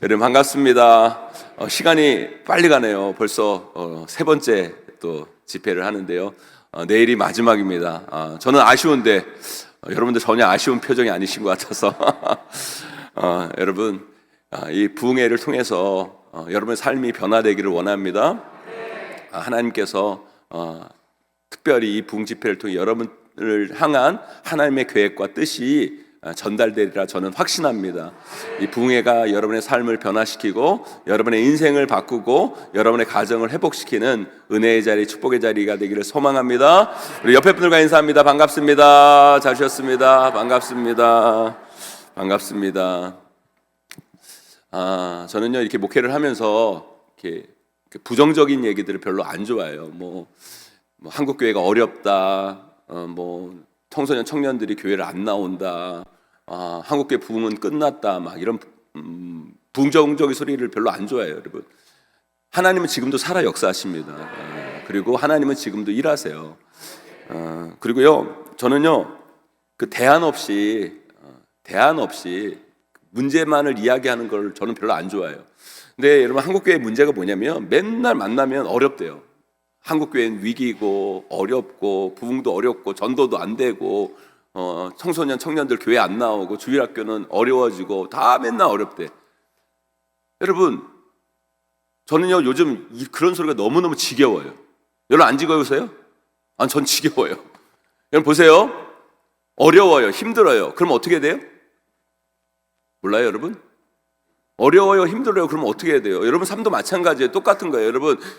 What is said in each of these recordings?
여러분 반갑습니다. 시간이 빨리 가네요. 벌써 세 번째 또 집회를 하는데요. 내일이 마지막입니다. 저는 아쉬운데 여러분들 전혀 아쉬운 표정이 아니신 것 같아서 여러분 이 부흥회를 통해서 여러분의 삶이 변화되기를 원합니다. 하나님께서 특별히 이 부흥 집회를 통해 여러분을 향한 하나님의 계획과 뜻이 전달되리라 저는 확신합니다. 이 부흥회가 여러분의 삶을 변화시키고 여러분의 인생을 바꾸고 여러분의 가정을 회복시키는 은혜의 자리, 축복의 자리가 되기를 소망합니다. 우리 옆에 분들과 인사합니다. 반갑습니다. 잘 오셨습니다. 반갑습니다. 반갑습니다. 저는요 이렇게 목회를 하면서 이렇게 부정적인 얘기들을 별로 안 좋아해요. 뭐 한국 교회가 어렵다, 청소년 청년들이 교회를 안 나온다, 한국교회 부흥은 끝났다, 막 이런 부정적인 소리를 별로 안 좋아해요, 여러분. 하나님은 지금도 살아 역사하십니다. 그리고 하나님은 지금도 일하세요. 그리고요, 저는요 그 대안 없이 문제만을 이야기하는 걸 저는 별로 안 좋아해요. 근데 여러분 한국교회의 문제가 뭐냐면 맨날 만나면 어렵대요. 한국교회는 위기고 어렵고 부흥도 어렵고 전도도 안 되고 청소년 청년들 교회 안 나오고 주일학교는 어려워지고 다 맨날 어렵대. 여러분 저는요 요즘 그런 소리가 너무너무 지겨워요. 여러분 안 지겨우세요? 전 지겨워요. 여러분 보세요. 어려워요. 힘들어요. 그럼 어떻게 돼요? 몰라요 여러분? 어려워요, 힘들어요. 그러면 어떻게 해야 돼요? 여러분 삶도 마찬가지예요. 똑같은 거예요.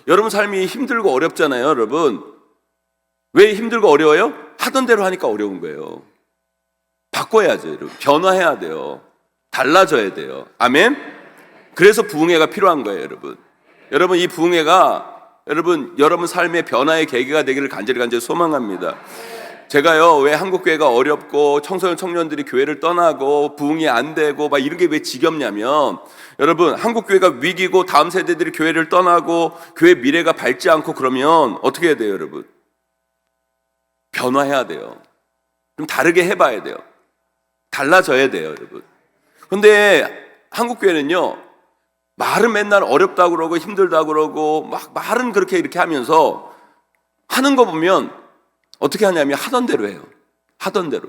여러분 삶이 힘들고 어렵잖아요. 여러분 왜 힘들고 어려워요? 하던 대로 하니까 어려운 거예요. 바꿔야죠. 여러분 변화해야 돼요. 달라져야 돼요. 아멘. 그래서 부흥회가 필요한 거예요. 여러분 이 부흥회가 여러분 삶의 변화의 계기가 되기를 간절히 소망합니다. 제가요 왜 한국교회가 어렵고 청소년 청년들이 교회를 떠나고 부흥이 안 되고 막 이런 게 왜 지겹냐면, 여러분 한국교회가 위기고 다음 세대들이 교회를 떠나고 교회 미래가 밝지 않고 그러면 어떻게 해야 돼요? 여러분 변화해야 돼요. 좀 다르게 해봐야 돼요. 달라져야 돼요. 여러분 근데 한국교회는요 말은 맨날 어렵다고 그러고 힘들다고 그러고 막 말은 그렇게 이렇게 하면서 하는 거 보면 어떻게 하냐면 하던 대로 해요. 하던 대로.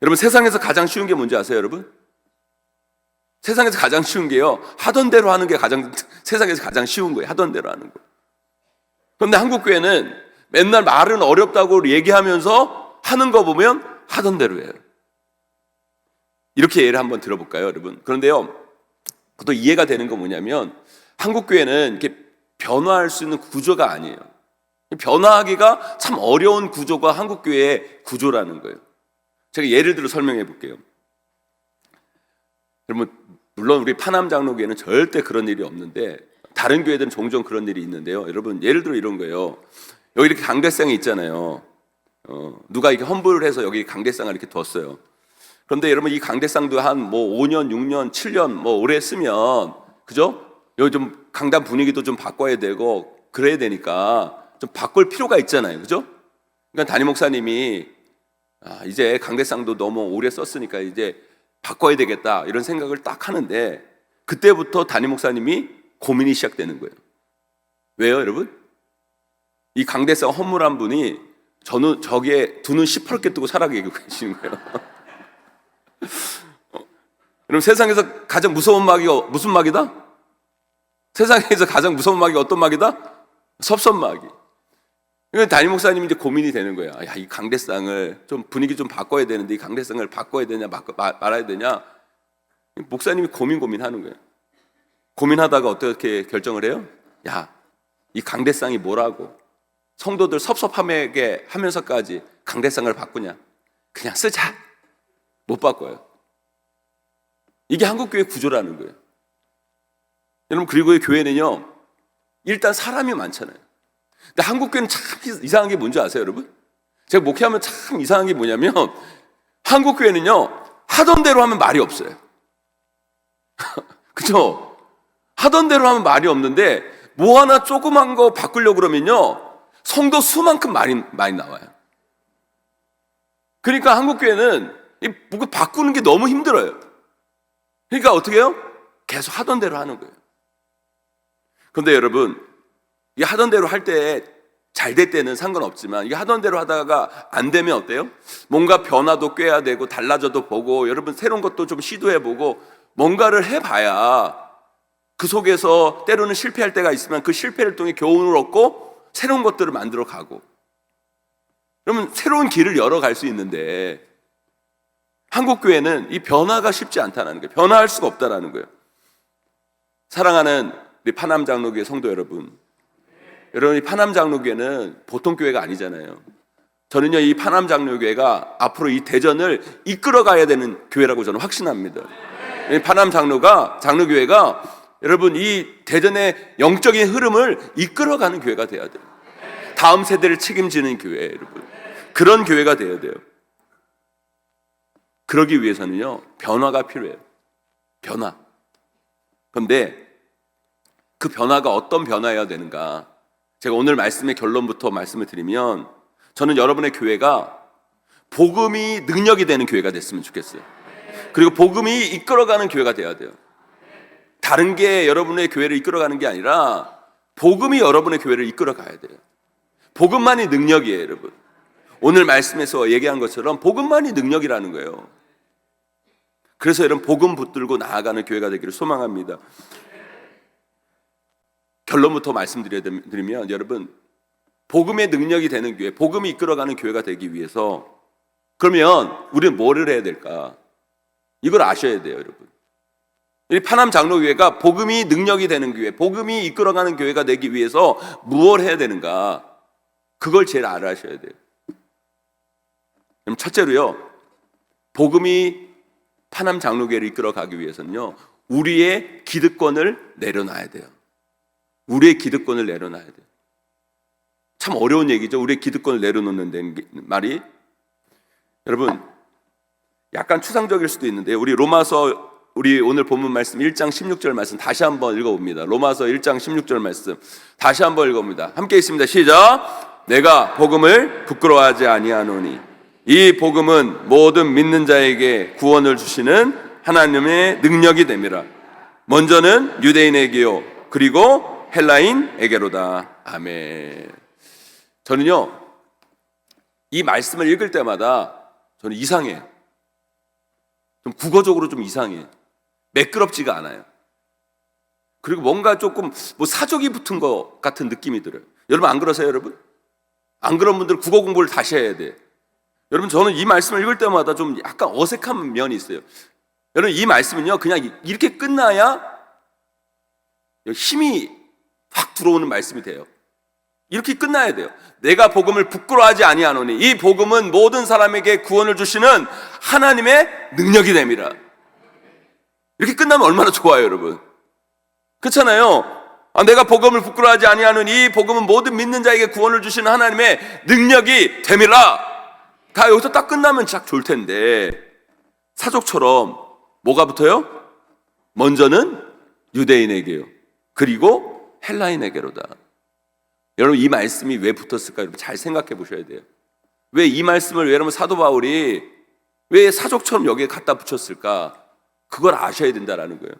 여러분 세상에서 가장 쉬운 게 뭔지 아세요, 여러분? 세상에서 가장 쉬운 게요, 하던 대로 하는 게 세상에서 가장 쉬운 거예요. 하던 대로 하는 거. 그런데 한국교회는 맨날 말은 어렵다고 얘기하면서 하는 거 보면 하던 대로 해요. 이렇게 예를 한번 들어볼까요, 여러분? 그런데요, 또 이해가 되는 건 뭐냐면 한국교회는 이렇게 변화할 수 있는 구조가 아니에요. 변화하기가 참 어려운 구조가 한국교회의 구조라는 거예요. 제가 예를 들어 설명해 볼게요. 여러분 물론 우리 파남장로교회는 절대 그런 일이 없는데 다른 교회들은 종종 그런 일이 있는데요. 여러분 예를 들어 이런 거예요. 여기 이렇게 강대상이 있잖아요. 누가 이렇게 험불을 해서 여기 강대상을 이렇게 뒀어요. 그런데 여러분 이 강대상도 한 5년, 6년, 7년 오래 쓰면 그죠? 여기 좀 강단 분위기도 좀 바꿔야 되고 그래야 되니까 좀 바꿀 필요가 있잖아요. 그죠? 그러니까 담임 목사님이 이제 강대상도 너무 오래 썼으니까 이제 바꿔야 되겠다 이런 생각을 딱 하는데 그때부터 담임 목사님이 고민이 시작되는 거예요. 왜요, 여러분? 이 강대상 허물한 분이 저기에 두 눈 시퍼렇게 뜨고 살아계시고 계시는 거예요. 여러분 세상에서 가장 무서운 마귀가 무슨 마귀다? 세상에서 가장 무서운 마귀가 어떤 마귀다? 섭섭마귀. 그러니까 담임 목사님이 이제 고민이 되는 거예요. 이 강대상을 좀 분위기 좀 바꿔야 되는데 이 강대상을 바꿔야 되냐 말아야 되냐. 목사님이 고민하는 거예요. 고민하다가 어떻게 결정을 해요? 이 강대상이 뭐라고 성도들 섭섭하게 하면서까지 강대상을 바꾸냐? 그냥 쓰자. 못 바꿔요. 이게 한국교회 구조라는 거예요. 여러분 그리고 이 교회는요 일단 사람이 많잖아요. 근데 한국교회는 참 이상한 게 뭔지 아세요, 여러분? 제가 목회하면 참 이상한 게 뭐냐면 한국교회는요 하던 대로 하면 말이 없어요. 그죠? 하던 대로 하면 말이 없는데 뭐 하나 조그만 거 바꾸려고 그러면요 성도 수만큼 많이 나와요. 그러니까 한국교회는 바꾸는 게 너무 힘들어요. 그러니까 어떻게 해요? 계속 하던 대로 하는 거예요. 그런데 여러분, 이 하던 대로 할 때 잘 될 때는 상관없지만 이게 하던 대로 하다가 안 되면 어때요? 뭔가 변화도 꾀야 되고 달라져도 보고 여러분 새로운 것도 좀 시도해보고 뭔가를 해봐야 그 속에서 때로는 실패할 때가 있으면 그 실패를 통해 교훈을 얻고 새로운 것들을 만들어 가고 그러면 새로운 길을 열어갈 수 있는데 한국교회는 이 변화가 쉽지 않다는 거예요. 변화할 수가 없다는 거예요. 사랑하는 우리 파남 장로교회 성도 여러분, 여러분 이 파남 장로교회는 보통 교회가 아니잖아요. 저는요 이 파남 장로교회가 앞으로 이 대전을 이끌어가야 되는 교회라고 저는 확신합니다. 파남 장로교회가 여러분 이 대전의 영적인 흐름을 이끌어가는 교회가 돼야 돼요. 다음 세대를 책임지는 교회, 여러분 그런 교회가 돼야 돼요. 그러기 위해서는요 변화가 필요해요. 변화. 그런데 그 변화가 어떤 변화여야 되는가? 제가 오늘 말씀의 결론부터 말씀을 드리면 저는 여러분의 교회가 복음이 능력이 되는 교회가 됐으면 좋겠어요. 그리고 복음이 이끌어가는 교회가 돼야 돼요. 다른 게 여러분의 교회를 이끌어가는 게 아니라 복음이 여러분의 교회를 이끌어가야 돼요. 복음만이 능력이에요, 여러분. 오늘 말씀에서 얘기한 것처럼 복음만이 능력이라는 거예요. 그래서 여러분 복음 붙들고 나아가는 교회가 되기를 소망합니다. 결론부터 말씀드리면 여러분 복음의 능력이 되는 교회, 복음이 이끌어가는 교회가 되기 위해서 그러면 우리는 뭐를 해야 될까? 이걸 아셔야 돼요, 여러분. 이 파남 장로교회가 복음이 능력이 되는 교회, 복음이 이끌어가는 교회가 되기 위해서 무엇을 해야 되는가? 그걸 제일 알아셔야 돼요. 그럼 첫째로요, 복음이 파남 장로교회를 이끌어가기 위해서는요, 우리의 기득권을 내려놔야 돼요. 우리의 기득권을 내려놔야 돼요. 참 어려운 얘기죠. 우리의 기득권을 내려놓는 말이. 여러분, 약간 추상적일 수도 있는데 우리 로마서 우리 오늘 본문 말씀 1장 16절 말씀 다시 한번 읽어봅니다. 로마서 1장 16절 말씀 다시 한번 읽어봅니다. 함께 있습니다. 시작. 내가 복음을 부끄러워하지 아니하노니 이 복음은 모든 믿는 자에게 구원을 주시는 하나님의 능력이 됨이라. 먼저는 유대인에게요 그리고 헬라인에게로다. 아멘. 저는요 이 말씀을 읽을 때마다 저는 이상해요. 좀 국어적으로 좀 이상해요. 매끄럽지가 않아요. 그리고 뭔가 조금 뭐 사족이 붙은 것 같은 느낌이 들어요. 여러분 안 그러세요, 여러분? 안 그런 분들 국어 공부를 다시 해야 돼. 여러분 저는 이 말씀을 읽을 때마다 좀 약간 어색한 면이 있어요. 여러분 이 말씀은요 그냥 이렇게 끝나야 힘이 확 들어오는 말씀이 돼요. 이렇게 끝나야 돼요. 내가 복음을 부끄러워하지 아니하노니 이 복음은 모든 사람에게 구원을 주시는 하나님의 능력이 됨이라. 이렇게 끝나면 얼마나 좋아요, 여러분. 그렇잖아요. 내가 복음을 부끄러워하지 아니하노니 이 복음은 모든 믿는 자에게 구원을 주시는 하나님의 능력이 됨이라. 다 여기서 딱 끝나면 딱 좋을 텐데 사족처럼 뭐가 붙어요? 먼저는 유대인에게요 그리고 헬라인에게로다. 여러분 이 말씀이 왜 붙었을까? 여러분 잘 생각해 보셔야 돼요. 왜 이 말씀을 여러분 사도 바울이 왜 사족처럼 여기에 갖다 붙였을까? 그걸 아셔야 된다라는 거예요.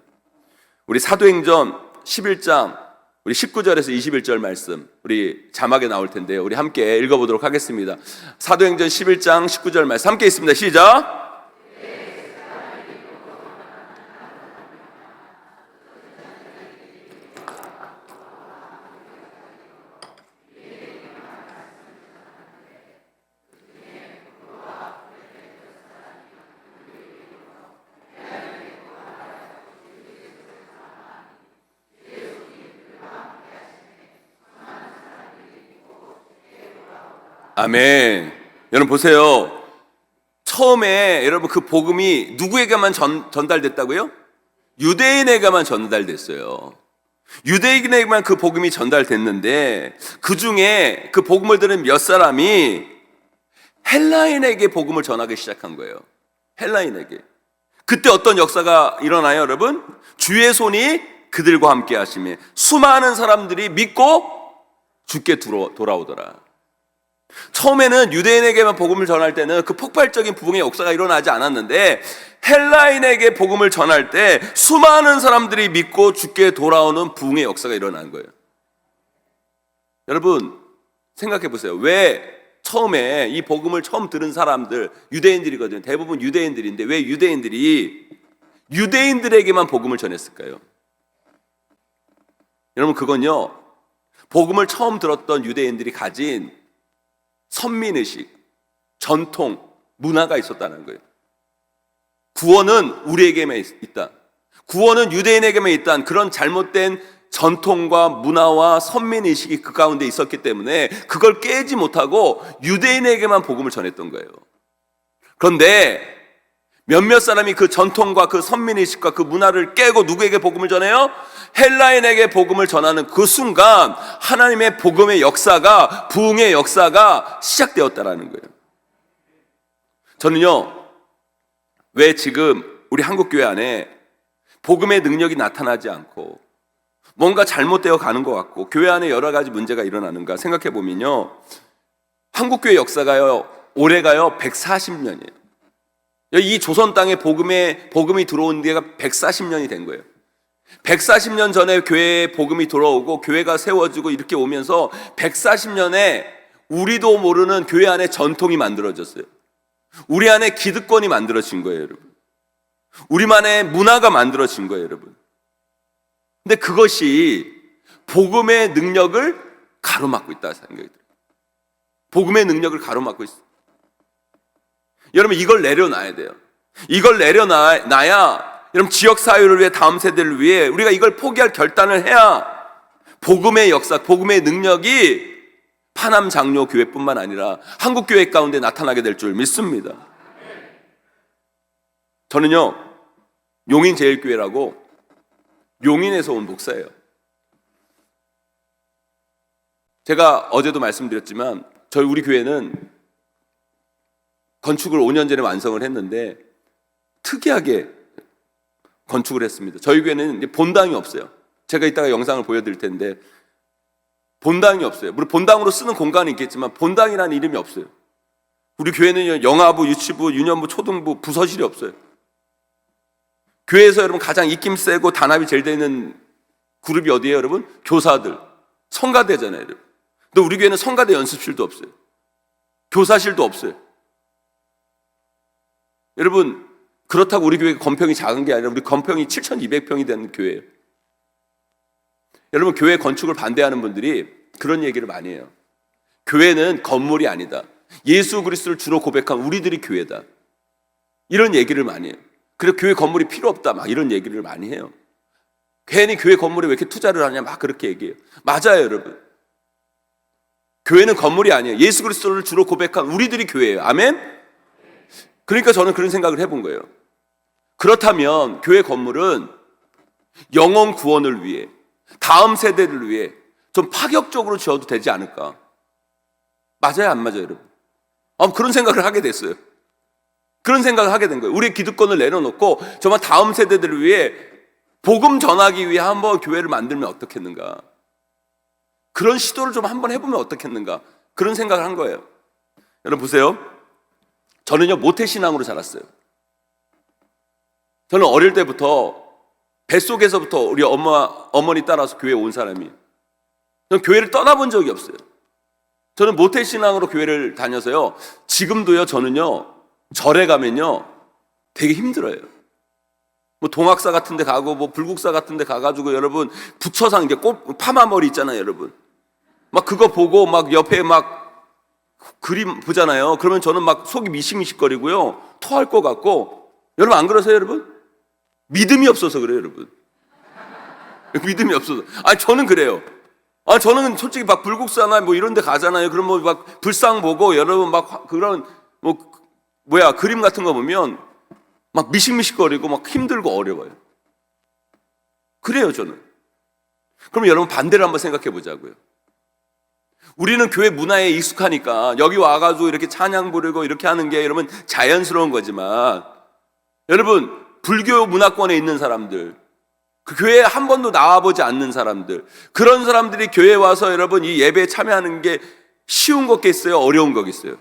우리 사도행전 11장 우리 19절에서 21절 말씀 우리 자막에 나올 텐데요. 우리 함께 읽어보도록 하겠습니다. 사도행전 11장 19절 말씀 함께 있습니다. 시작. 아멘. 여러분 보세요. 처음에 여러분 그 복음이 누구에게만 전달됐다고요? 유대인에게만 전달됐어요. 유대인에게만 그 복음이 전달됐는데 그 중에 그 복음을 들은 몇 사람이 헬라인에게 복음을 전하기 시작한 거예요. 헬라인에게. 그때 어떤 역사가 일어나요, 여러분? 주의 손이 그들과 함께 하시며 수많은 사람들이 믿고 주께 돌아오더라. 처음에는 유대인에게만 복음을 전할 때는 그 폭발적인 부흥의 역사가 일어나지 않았는데 헬라인에게 복음을 전할 때 수많은 사람들이 믿고 주께 돌아오는 부흥의 역사가 일어난 거예요. 여러분 생각해 보세요. 왜 처음에 이 복음을 처음 들은 사람들 유대인들이거든요. 대부분 유대인들인데 왜 유대인들에게만 복음을 전했을까요? 여러분 그건요, 복음을 처음 들었던 유대인들이 가진 선민의식, 전통, 문화가 있었다는 거예요. 구원은 우리에게만 있다. 구원은 유대인에게만 있다. 그런 잘못된 전통과 문화와 선민의식이 그 가운데 있었기 때문에 그걸 깨지 못하고 유대인에게만 복음을 전했던 거예요. 그런데 몇몇 사람이 그 전통과 그 선민의식과 그 문화를 깨고 누구에게 복음을 전해요? 헬라인에게 복음을 전하는 그 순간 하나님의 복음의 역사가, 부흥의 역사가 시작되었다라는 거예요. 저는요, 왜 지금 우리 한국교회 안에 복음의 능력이 나타나지 않고 뭔가 잘못되어 가는 것 같고 교회 안에 여러 가지 문제가 일어나는가 생각해 보면요, 한국교회 역사가요 올해가요 140년이에요. 이 조선 땅에 복음이 들어온 데가 140년이 된 거예요. 140년 전에 교회에 복음이 들어오고 교회가 세워지고 이렇게 오면서 140년에 우리도 모르는 교회 안에 전통이 만들어졌어요. 우리 안에 기득권이 만들어진 거예요, 여러분. 우리만의 문화가 만들어진 거예요, 여러분. 근데 그것이 복음의 능력을 가로막고 있다 생각이 들어요. 복음의 능력을 가로막고 있어요. 여러분 이걸 내려놔야 돼요. 이걸 내려놔야 여러분 지역사회를 위해, 다음 세대를 위해 우리가 이걸 포기할 결단을 해야 복음의 역사, 복음의 능력이 파남 장로 교회뿐만 아니라 한국 교회 가운데 나타나게 될 줄 믿습니다. 저는요 용인제일교회라고 용인에서 온 목사예요. 제가 어제도 말씀드렸지만 우리 교회는 건축을 5년 전에 완성을 했는데 특이하게 건축을 했습니다. 저희 교회는 이제 본당이 없어요. 제가 이따가 영상을 보여드릴 텐데 본당이 없어요. 물론 본당으로 쓰는 공간이 있겠지만 본당이라는 이름이 없어요. 우리 교회는 영아부, 유치부, 유년부, 초등부, 부서실이 없어요. 교회에서 여러분 가장 입김 세고 단합이 제일 되는 그룹이 어디예요, 여러분? 교사들, 성가대잖아요, 여러분. 근데 우리 교회는 성가대 연습실도 없어요. 교사실도 없어요. 여러분 그렇다고 우리 교회가 건평이 작은 게 아니라 우리 건평이 7,200평이 되는 교회예요. 여러분 교회 건축을 반대하는 분들이 그런 얘기를 많이 해요. 교회는 건물이 아니다. 예수 그리스도를 주로 고백한 우리들이 교회다. 이런 얘기를 많이 해요. 그래서 교회 건물이 필요 없다 막 이런 얘기를 많이 해요. 괜히 교회 건물에 왜 이렇게 투자를 하냐 막 그렇게 얘기해요. 맞아요, 여러분. 교회는 건물이 아니에요. 예수 그리스도를 주로 고백한 우리들이 교회예요. 아멘? 그러니까 저는 그런 생각을 해본 거예요. 그렇다면 교회 건물은 영혼 구원을 위해, 다음 세대를 위해 좀 파격적으로 지어도 되지 않을까? 맞아요, 안 맞아요, 여러분? 그런 생각을 하게 됐어요. 그런 생각을 하게 된 거예요. 우리의 기득권을 내려놓고 정말 다음 세대들을 위해 복음 전하기 위해 한번 교회를 만들면 어떻겠는가? 그런 시도를 좀 한번 해보면 어떻겠는가? 그런 생각을 한 거예요. 여러분 보세요. 저는요 모태신앙으로 자랐어요. 저는 어릴 때부터 뱃속에서부터 우리 어머니 따라서 교회에 온 사람이에요. 저는 교회를 떠나본 적이 없어요. 저는 모태신앙으로 교회를 다녀서요 지금도요 저는요 절에 가면요 되게 힘들어요. 뭐 동학사 같은 데 가고 뭐 불국사 같은 데 가가지고 여러분 부처상 이게 꽃 파마머리 있잖아요, 여러분. 막 그거 보고 막 옆에 막 그림 보잖아요. 그러면 저는 막 속이 미식미식거리고요 토할 것 같고. 여러분 안 그러세요, 여러분? 믿음이 없어서 그래요, 여러분. 믿음이 없어서. 저는 그래요. 저는 솔직히 막 불국사나 뭐 이런 데 가잖아요. 그럼 뭐 막 불상 보고 여러분 막 그런 그림 같은 거 보면 막 미식미식거리고 막 힘들고 어려워요. 그래요, 저는. 그럼 여러분 반대를 한번 생각해 보자고요. 우리는 교회 문화에 익숙하니까 여기 와가지고 이렇게 찬양 부르고 이렇게 하는 게 여러분 자연스러운 거지만 여러분 불교 문화권에 있는 사람들, 그 교회에 한 번도 나와보지 않는 사람들, 그런 사람들이 교회에 와서 여러분 이 예배에 참여하는 게 쉬운 거겠어요? 어려운 거겠어요?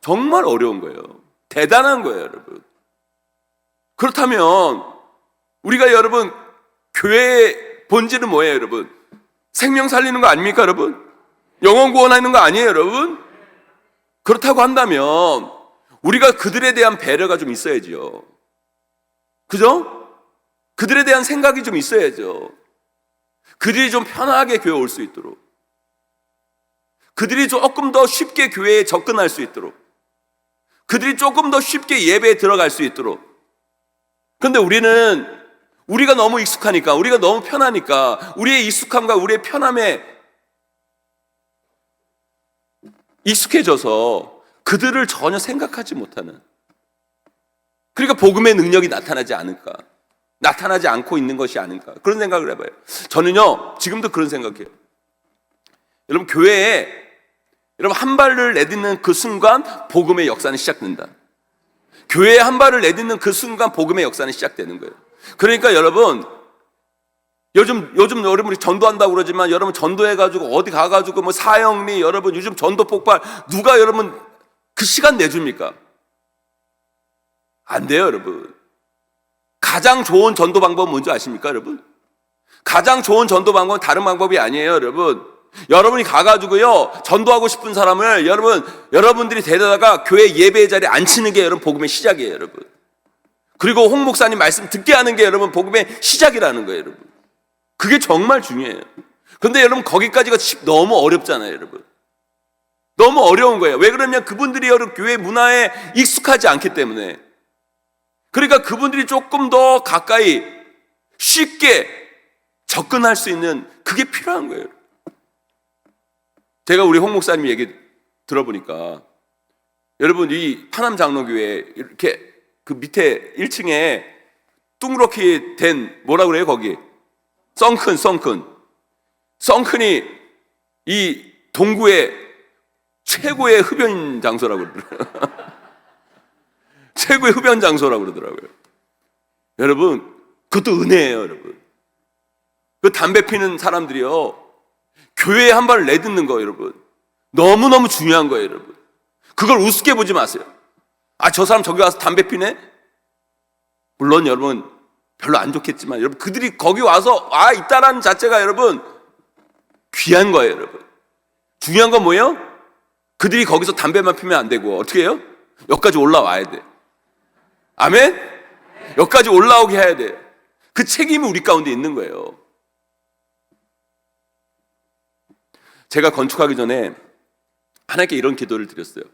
정말 어려운 거예요. 대단한 거예요, 여러분. 그렇다면 우리가 여러분 교회의 본질은 뭐예요, 여러분? 생명 살리는 거 아닙니까, 여러분? 영혼 구원하는 거 아니에요, 여러분? 그렇다고 한다면 우리가 그들에 대한 배려가 좀 있어야죠. 그죠? 그들에 대한 생각이 좀 있어야죠. 그들이 좀 편하게 교회 올 수 있도록, 그들이 조금 더 쉽게 교회에 접근할 수 있도록, 그들이 조금 더 쉽게 예배에 들어갈 수 있도록. 그런데 우리가 너무 익숙하니까, 우리가 너무 편하니까, 우리의 익숙함과 우리의 편함에 익숙해져서 그들을 전혀 생각하지 못하는, 그러니까 복음의 능력이 나타나지 않을까, 나타나지 않고 있는 것이 아닐까, 그런 생각을 해봐요. 저는요 지금도 그런 생각해요. 여러분 교회에 여러분 한 발을 내딛는 그 순간 복음의 역사는 시작된다. 교회에 한 발을 내딛는 그 순간 복음의 역사는 시작되는 거예요. 그러니까 여러분 요즘 여러분이 전도한다고 그러지만 여러분 전도해가지고 어디 가가지고 뭐 사형리, 여러분 요즘 전도 폭발, 누가 여러분 그 시간 내줍니까? 안 돼요, 여러분. 가장 좋은 전도 방법은 뭔지 아십니까, 여러분? 가장 좋은 전도 방법은 다른 방법이 아니에요, 여러분. 여러분이 가가지고요 전도하고 싶은 사람을 여러분들이 데려다가 교회 예배의 자리에 앉히는 게 여러분 복음의 시작이에요, 여러분. 그리고 홍 목사님 말씀 듣게 하는 게 여러분 복음의 시작이라는 거예요, 여러분. 그게 정말 중요해요. 그런데 여러분 거기까지가 너무 어렵잖아요, 여러분. 너무 어려운 거예요. 왜 그러냐면 그분들이 여러분 교회 문화에 익숙하지 않기 때문에. 그러니까 그분들이 조금 더 가까이 쉽게 접근할 수 있는 그게 필요한 거예요. 제가 우리 홍 목사님 얘기 들어보니까 여러분 이 파남 장로교회 이렇게 그 밑에 1층에 둥그렇게 된 뭐라 그래요 거기? 썬큰이 이 동구의 최고의 흡연 장소라고 그러더라고요. 최고의 흡연 장소라고 그러더라고요. 여러분 그것도 은혜예요, 여러분. 그 담배 피는 사람들이요 교회에 한 발을 내딛는 거예요, 여러분. 너무너무 중요한 거예요, 여러분. 그걸 우습게 보지 마세요. 아, 저 사람 저기 와서 담배 피네? 물론 여러분 별로 안 좋겠지만 여러분 그들이 거기 와서 있다라는 자체가 여러분 귀한 거예요, 여러분. 중요한 건 뭐예요? 그들이 거기서 담배만 피면 안 되고 어떻게 해요? 여기까지 올라와야 돼. 아멘? 여기까지 올라오게 해야 돼. 그 책임이 우리 가운데 있는 거예요. 제가 건축하기 전에 하나님께 이런 기도를 드렸어요.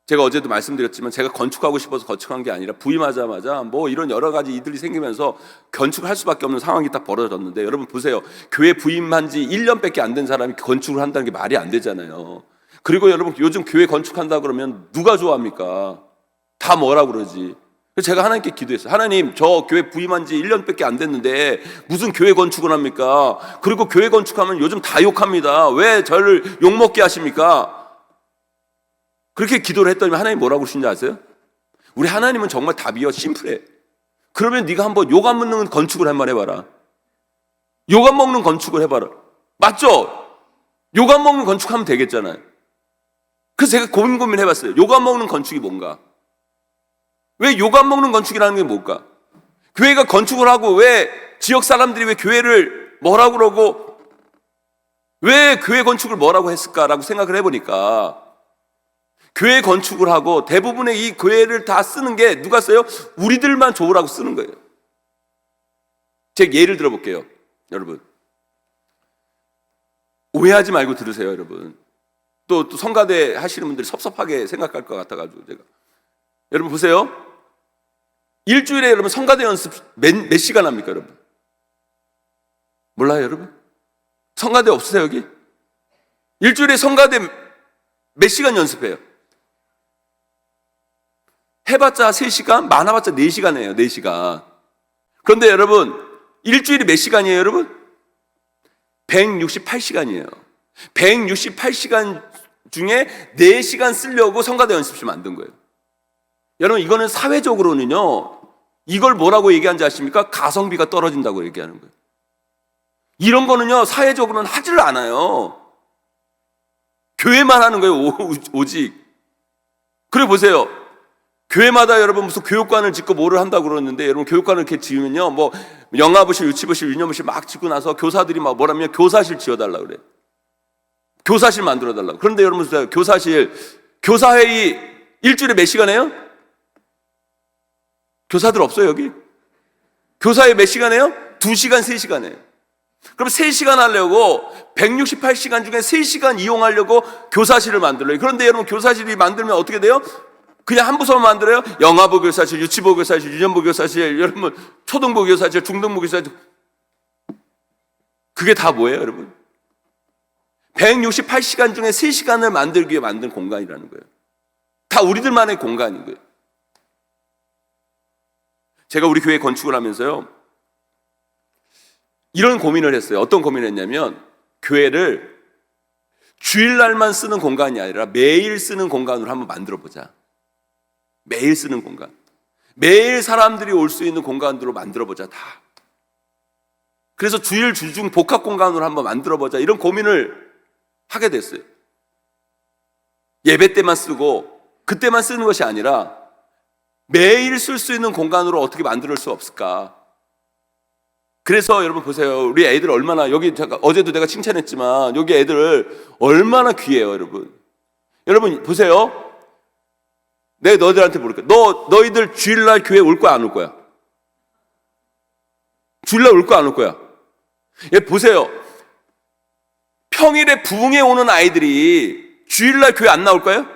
제가 어제도 말씀드렸지만 제가 건축하고 싶어서 건축한 게 아니라 부임하자마자 뭐 이런 여러 가지 이들이 생기면서 건축을 할 수밖에 없는 상황이 딱 벌어졌는데, 여러분 보세요. 교회 부임한 지 1년밖에 안 된 사람이 건축을 한다는 게 말이 안 되잖아요. 그리고 여러분 요즘 교회 건축한다 그러면 누가 좋아합니까? 다 뭐라 그러지. 그래서 제가 하나님께 기도했어요. 하나님, 저 교회 부임한 지 1년밖에 안 됐는데 무슨 교회 건축을 합니까? 그리고 교회 건축하면 요즘 다 욕합니다. 왜 저를 욕먹게 하십니까? 그렇게 기도를 했더니 하나님 뭐라고 그러신지 아세요? 우리 하나님은 정말 답이요 심플해. 그러면 네가 한번 욕 안 먹는 건축을 한번 해봐라. 욕 안 먹는 건축을 해봐라. 맞죠? 욕 안 먹는 건축하면 되겠잖아요. 그래서 제가 고민해봤어요. 욕 안 먹는 건축이 뭔가? 왜 욕 안 먹는 건축이라는 게 뭘까? 교회가 건축을 하고 왜 지역 사람들이 왜 교회를 뭐라고 그러고 왜 교회 건축을 뭐라고 했을까라고 생각을 해보니까, 교회 건축을 하고 대부분의 이 교회를 다 쓰는 게 누가 써요? 우리들만 좋으라고 쓰는 거예요. 제가 예를 들어볼게요. 여러분 오해하지 말고 들으세요. 여러분 또 성가대 하시는 분들이 섭섭하게 생각할 것 같아가지고 제가, 여러분 보세요. 일주일에 여러분 성가대 연습 몇 시간 합니까, 여러분? 몰라요, 여러분? 성가대 없으세요, 여기? 일주일에 성가대 몇 시간 연습해요? 해봤자 3시간, 많아봤자 4시간이에요, 4시간. 그런데 여러분, 일주일이 몇 시간이에요, 여러분? 168시간이에요. 168시간 중에 4시간 쓰려고 성가대 연습실 만든 거예요. 여러분, 이거는 사회적으로는요, 이걸 뭐라고 얘기하는지 아십니까? 가성비가 떨어진다고 얘기하는 거예요. 이런 거는요, 사회적으로는 하지를 않아요. 교회만 하는 거예요. 오직. 그래 보세요. 교회마다 여러분 무슨 교육관을 짓고 뭐를 한다고 그러는데, 여러분 교육관을 이렇게 지으면요, 뭐 영아부실, 유치부실, 유년부실 막 짓고 나서 교사들이 막 뭐라면 교사실 지어달라 그래. 교사실 만들어달라고. 그런데 여러분 보세요. 교사회의 일주일에 몇 시간 해요? 교사들 없어요 여기? 교사회 몇 시간 해요? 2시간, 3시간 해요. 그럼 3시간 하려고 168시간 중에 3시간 이용하려고 교사실을 만들어요. 그런데 여러분 교사실이 만들면 어떻게 돼요? 그냥 한 부서만 만들어요? 영아부 교사실, 유치부 교사실, 유년부 교사실, 여러분 초등부 교사실, 중등부 교사실. 그게 다 뭐예요 여러분? 168시간 중에 3시간을 만들기 위해 만든 공간이라는 거예요. 다 우리들만의 공간인 거예요. 제가 우리 교회 건축을 하면서요, 이런 고민을 했어요. 어떤 고민을 했냐면, 교회를 주일날만 쓰는 공간이 아니라 매일 쓰는 공간으로 한번 만들어보자. 매일 쓰는 공간. 매일 사람들이 올 수 있는 공간으로 만들어보자, 다. 그래서 주일, 주중 복합 공간으로 한번 만들어보자. 이런 고민을 하게 됐어요. 예배 때만 쓰고, 그때만 쓰는 것이 아니라 매일 쓸 수 있는 공간으로 어떻게 만들 수 없을까? 그래서 여러분 보세요. 우리 애들 얼마나, 여기 어제도 내가 칭찬했지만 여기 애들 얼마나 귀해요 여러분. 여러분 보세요. 내가 너희들한테 물을게. 너희들 주일날 교회 올 거야 안 올 거야? 주일날 올 거야 안 올 거야? 예, 보세요. 평일에 부흥회 오는 아이들이 주일날 교회 안 나올까요?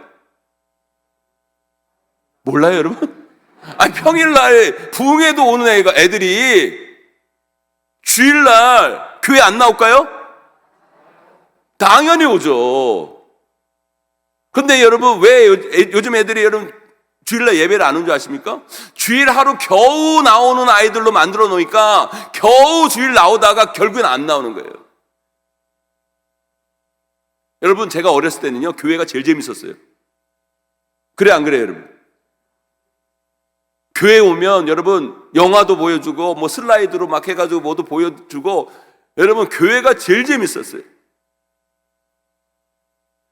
몰라요 여러분? 아니 평일날 부흥회도 오는 애들이 주일날 교회 안 나올까요? 당연히 오죠. 근데 여러분 왜 요즘 애들이 여러분 주일날 예배를 안 온 줄 아십니까? 주일 하루 겨우 나오는 아이들로 만들어 놓으니까 겨우 주일 나오다가 결국엔 안 나오는 거예요. 여러분 제가 어렸을 때는요 교회가 제일 재밌었어요. 그래 안 그래요 여러분? 교회 오면 여러분 영화도 보여주고 뭐 슬라이드로 막 해가지고 뭐도 보여주고, 여러분 교회가 제일 재밌었어요.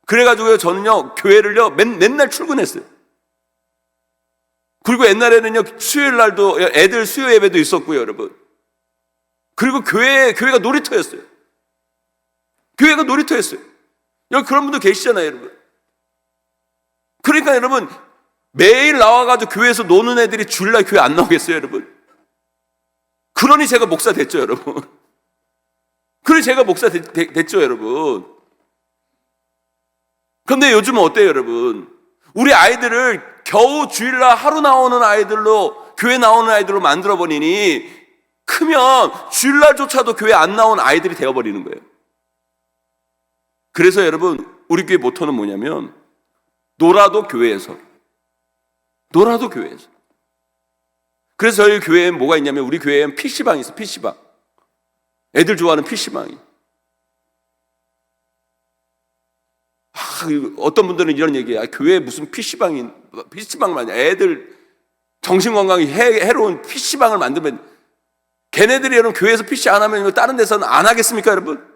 그래가지고요 저는요 교회를요 맨날 출근했어요. 그리고 옛날에는요 수요일 날도 애들 수요 예배도 있었고요 여러분. 그리고 교회가 놀이터였어요. 교회가 놀이터였어요. 여기 그런 분들 계시잖아요 여러분. 그러니까 여러분 매일 나와가지고 교회에서 노는 애들이 주일날 교회 안 나오겠어요 여러분? 그러니 제가 목사 됐죠 여러분. 그러니 제가 목사 됐죠 여러분. 그런데 요즘은 어때요 여러분? 우리 아이들을 겨우 주일날 하루 나오는 아이들로, 교회 나오는 아이들로 만들어버리니 크면 주일날조차도 교회 안 나온 아이들이 되어버리는 거예요. 그래서 여러분 우리 교회 모토는 뭐냐면 놀아도 교회에서. 그래서 저희 교회엔 뭐가 있냐면, 우리 교회엔 PC방이 있어요. PC방. 애들 좋아하는 PC방이. 어떤 분들은 이런 얘기해요. 교회에 무슨 PC방 말이야. 애들 정신건강이 해로운 PC방을 만들면, 걔네들이 여러분 교회에서 PC 안 하면 다른 데서는 안 하겠습니까 여러분?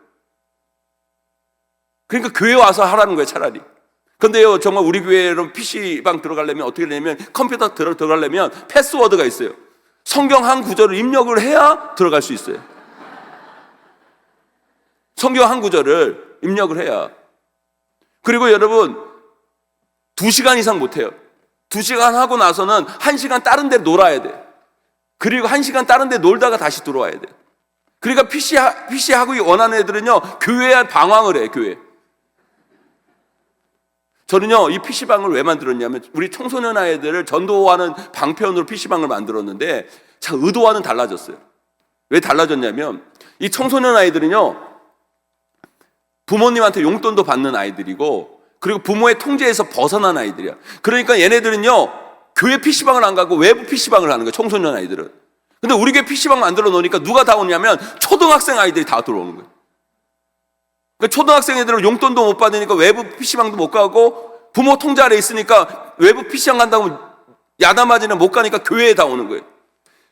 그러니까 교회 와서 하라는 거예요 차라리. 근데요 정말 우리 교회로 PC방 들어가려면 어떻게 되냐면, 컴퓨터 들어가려면 패스워드가 있어요. 성경 한 구절을 입력을 해야 들어갈 수 있어요. 성경 한 구절을 입력을 해야. 그리고 여러분 2시간 이상 못해요. 2시간 하고 나서는 1시간 다른 데 놀아야 돼. 그리고 1시간 다른 데 놀다가 다시 들어와야 돼. 그러니까 PC 하고 원하는 애들은요 교회에 방황을 해요. 교회. 저는요 이 PC방을 왜 만들었냐면, 우리 청소년 아이들을 전도하는 방편으로 PC방을 만들었는데 참 의도와는 달라졌어요. 왜 달라졌냐면, 이 청소년 아이들은요 부모님한테 용돈도 받는 아이들이고, 그리고 부모의 통제에서 벗어난 아이들이야. 그러니까 얘네들은요 교회 PC방을 안 가고 외부 PC방을 하는 거예요. 청소년 아이들은. 근데 우리 교회 PC방 만들어 놓으니까 누가 다 오냐면 초등학생 아이들이 다 들어오는 거예요. 그러니까 초등학생 애들은 용돈도 못 받으니까 외부 PC방도 못 가고, 부모 통제 아래 있으니까 외부 PC방 간다고 야단맞이는 못 가니까 교회에 다 오는 거예요.